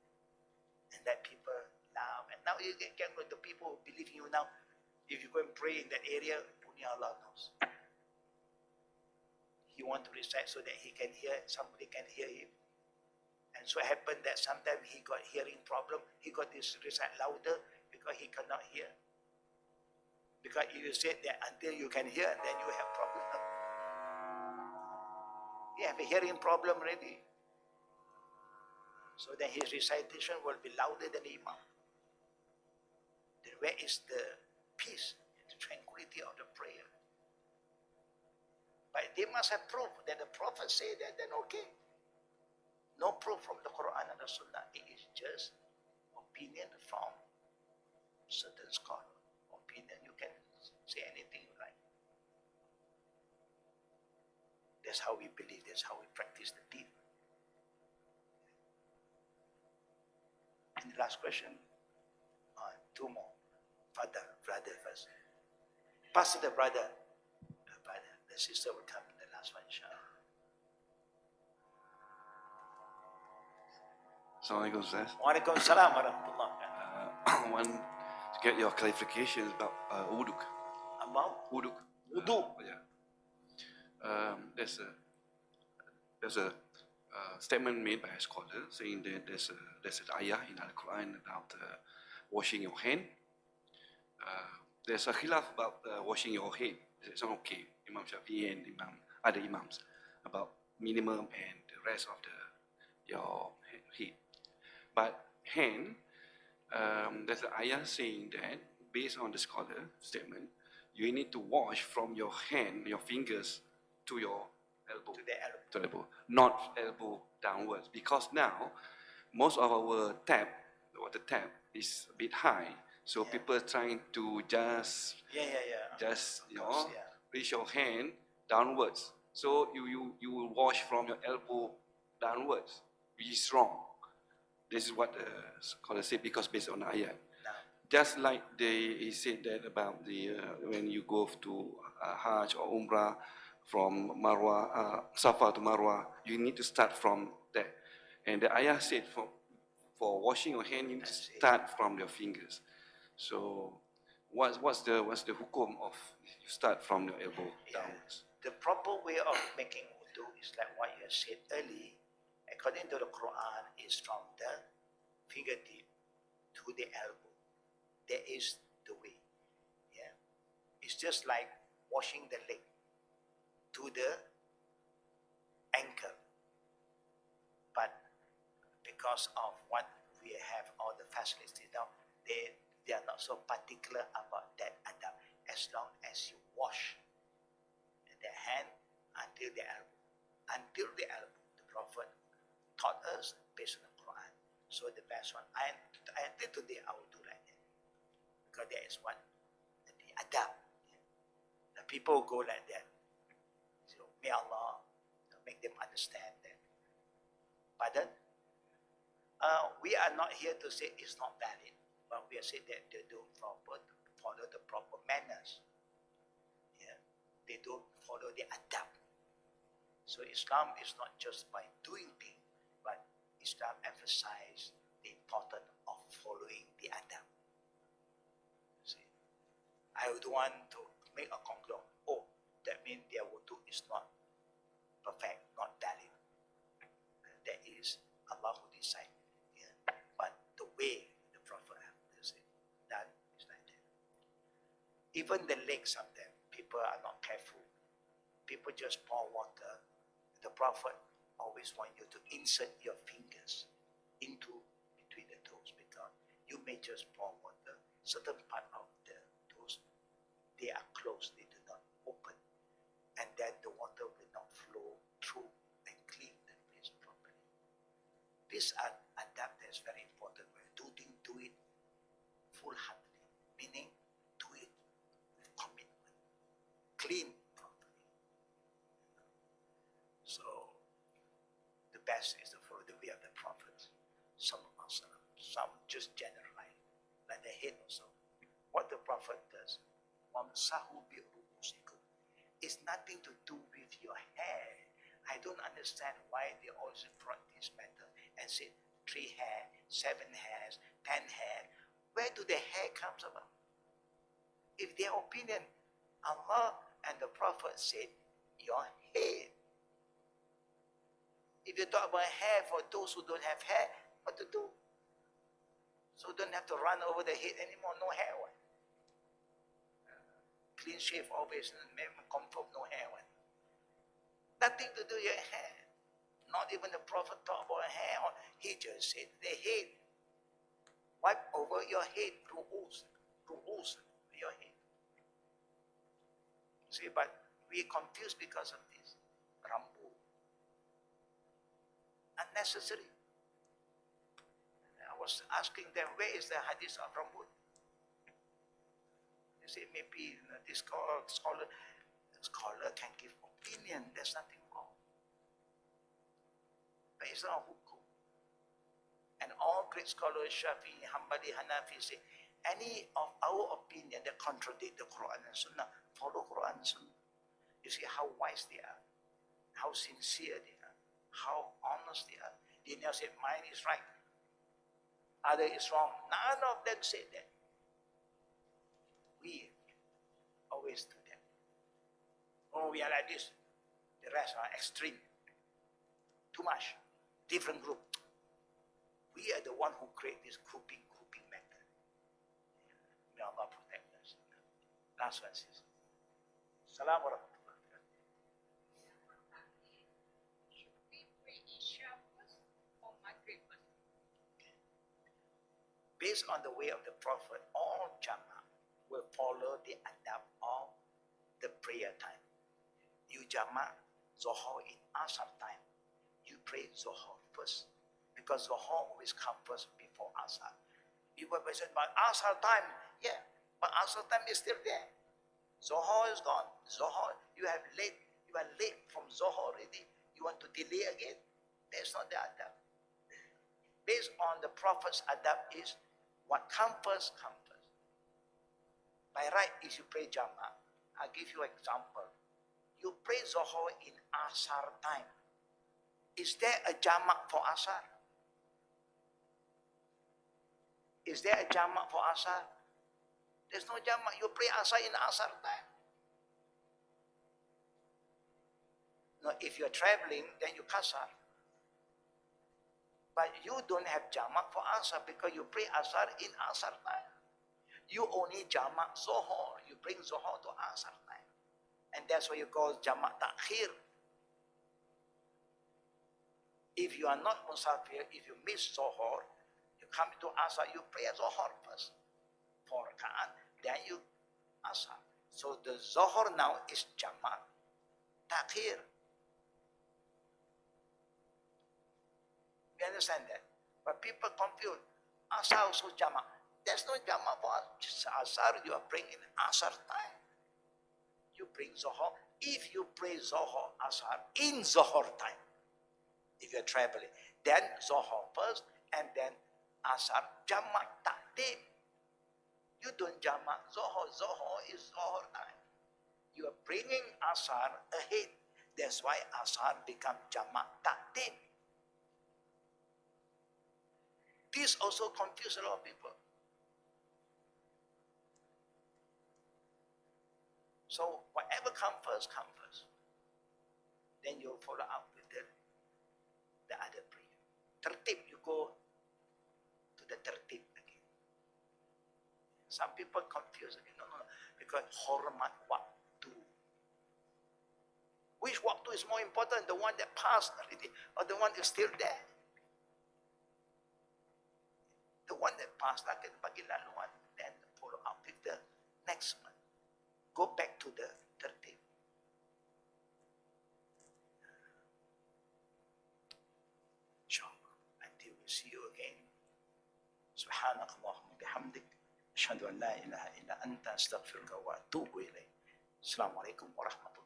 And let people laugh. And now you can go to people who believe in you now. If you go and pray in that area, only Allah knows. He wants to recite so that he can hear, somebody can hear him. And so it happened that sometimes he got hearing problem. He got this recite louder because he cannot hear. Because if you said that until you can hear, then you have problem. You have a hearing problem already. So then his recitation will be louder than the Imam. Then where is the peace, the tranquility of the prayer? But they must have proof that the Prophet said that, then okay. No proof from the Quran and the Sunnah. It is just opinion from certain scholar. Opinion, you can say anything you like. That's how we believe, that's how we practice the deen. And the last question, two more. Brother first. Pass to the brother. The sister will come in the last one, inshallah. Assalamualaikum, Ustaz. Waalaikumsalam warahmatullahi. I want to get your clarifications about wuduk. About Wuduk. wudu. Yeah. There's a statement made by a scholar saying that there's an ayah in the Quran about washing your hand. There's a khilaf about washing your head. It's not okay. Imam Shafi'i and other imams about minimum and the rest of your head. But hand, there's an ayah saying that based on the scholar statement, you need to wash from your hand, your fingers, to your elbow. To the elbow. To elbow, not elbow downwards. Because now, most of our water tap is a bit high. So Yeah. people trying to just Yeah. you Of course, know, yeah. reach your hand downwards. So you will wash from your elbow downwards, which is wrong. This is what the scholar said because based on ayat. Now, Just like he said that about the when you go to Hajj or Umrah from Marwa, Safa to Marwa, you need to start from there. And the ayah said for washing your hand, you need to start from your fingers. So what's the hukum of you start from your elbow downwards? the proper way of making wudu is like what you said earlier. According to the Quran, is from the fingertip to the elbow. That is the way. Yeah, it's just like washing the leg to the ankle. But because of what we have all the facilities now, they are not so particular about that adab. As long as you wash the hand until the elbow. Until the elbow, the Prophet taught us based on the Quran. So the best one. And until today, I will do like that. Because that is what the adab. The people go like that. So may Allah make them understand that. Pardon? We are not here to say it's not valid, but we are saying that they don't follow the proper manners. Yeah, they don't follow the adab. So Islam is not just by doing things, but Islam emphasizes the importance of following the adab. See, I would want to make a conclusion. Oh, that means their wudu is not perfect, not valid. That is Allah who decides. Yeah. But the way the Prophet has done is like that. Even the legs sometimes, people are not careful. People just pour water. The Prophet always wants you to insert your fingers into between the toes because you may just pour water. Certain part of the toes, they are closed, they do not open. And then the water will not flow through and clean the place properly. This adab is very important. When you do it full-heartedly, meaning do it with commitment, clean properly. So the best is to follow the way of the Prophet. Some just generalize, like the head also. What the Prophet does, wamsahu bi ru'usikum, is nothing to do with your hair. I don't understand why they always brought this matter and said 3 hair, 7 hairs, 10 hair. Where do the hair comes about? If their opinion, Allah and the Prophet said your head. If you talk about hair for those who don't have hair, what to do? So don't have to run over the head anymore, no hair one. Clean shave always, confirm no hair one. Nothing to do with your hair. Not even the Prophet talked about hair. He just said the head. Wipe over your head, ru'us, your head. See, but we confused because of this. Rambu. Unnecessary. I was asking them, where is the hadith of Rambu? They say, maybe this scholar can give opinion. There's nothing wrong. But it's not hukum. And all great scholars, Shafi'i, Hanbali, Hanafi, say, any of our opinion that contradict the Quran and Sunnah, follow Quran and Sunnah. You see how wise they are, how sincere they are, how honest they are. They never say, mine is right, other is wrong. None of them say that. We always do that. Oh, we are like this. The rest are extreme. Too much. Different group. We are the one who create this grouping method. May Allah protect us. Last one, sis. Salam wa rahmatullah. Should we pray Isha first or Maghrib first? Based on the way of the Prophet, all Jama will follow the adab of the prayer time. You Jama Zohar in Asar time. You pray Zohar first. Because Zohar always comes first before Asar. People may say, but Asar time, yeah, but Asar time is still there. Zohar is gone. Zohar, you are late from Zohar already. You want to delay again? That's not the adab. Based on the Prophet's adab is what comes first, come first. By right is you pray Jama. I'll give you an example. You pray Zohar in Asar time. Is there a Jama for Asar? Is there a Jama for Asar? There's no Jama. You pray Asar in Asar time. No, if you're traveling, then you Qasar. But you don't have Jama for Asar because you pray Asar in Asar time. You only Jama Zohar. You bring Zohar to Asar time. And that's why you call Jama Ta'khir. If you are not Musafir, if you miss Zohar, you come to Asar, you pray Zohar first. 4 rak'at, then you Asar. So the Zohar now is Jama Ta'khir. You understand that? But people confuse. Asar also Jama. There's no Jama for Asar. You are bringing Asar time. You bring Zohar. If you pray Zohar, Asar in Zohar time, if you're traveling, then Zohar first and then Asar Jama Ta'dim. You don't Jama Zohar. Zohar is Zohar time. You are bringing Asar ahead. That's why Asar become Jama Ta'dim. This also confuses a lot of people. So whatever comes first, come first. Then you follow up with the other prayer. Tertib, you go to the tertib again. Some people confuse again. No, because hormat waktu. Which waktu is more important? The one that passed already or the one that's still there? The one that passed, like bagi laluan, then follow up with the next one. Go back to the tertib. Inshallah, until we see you again. سبحانك اللهم وبحمدك أشهد أن لا إله إلا أنت أستغفرك وأتوب إليك. السلام عليكم ورحمة الله.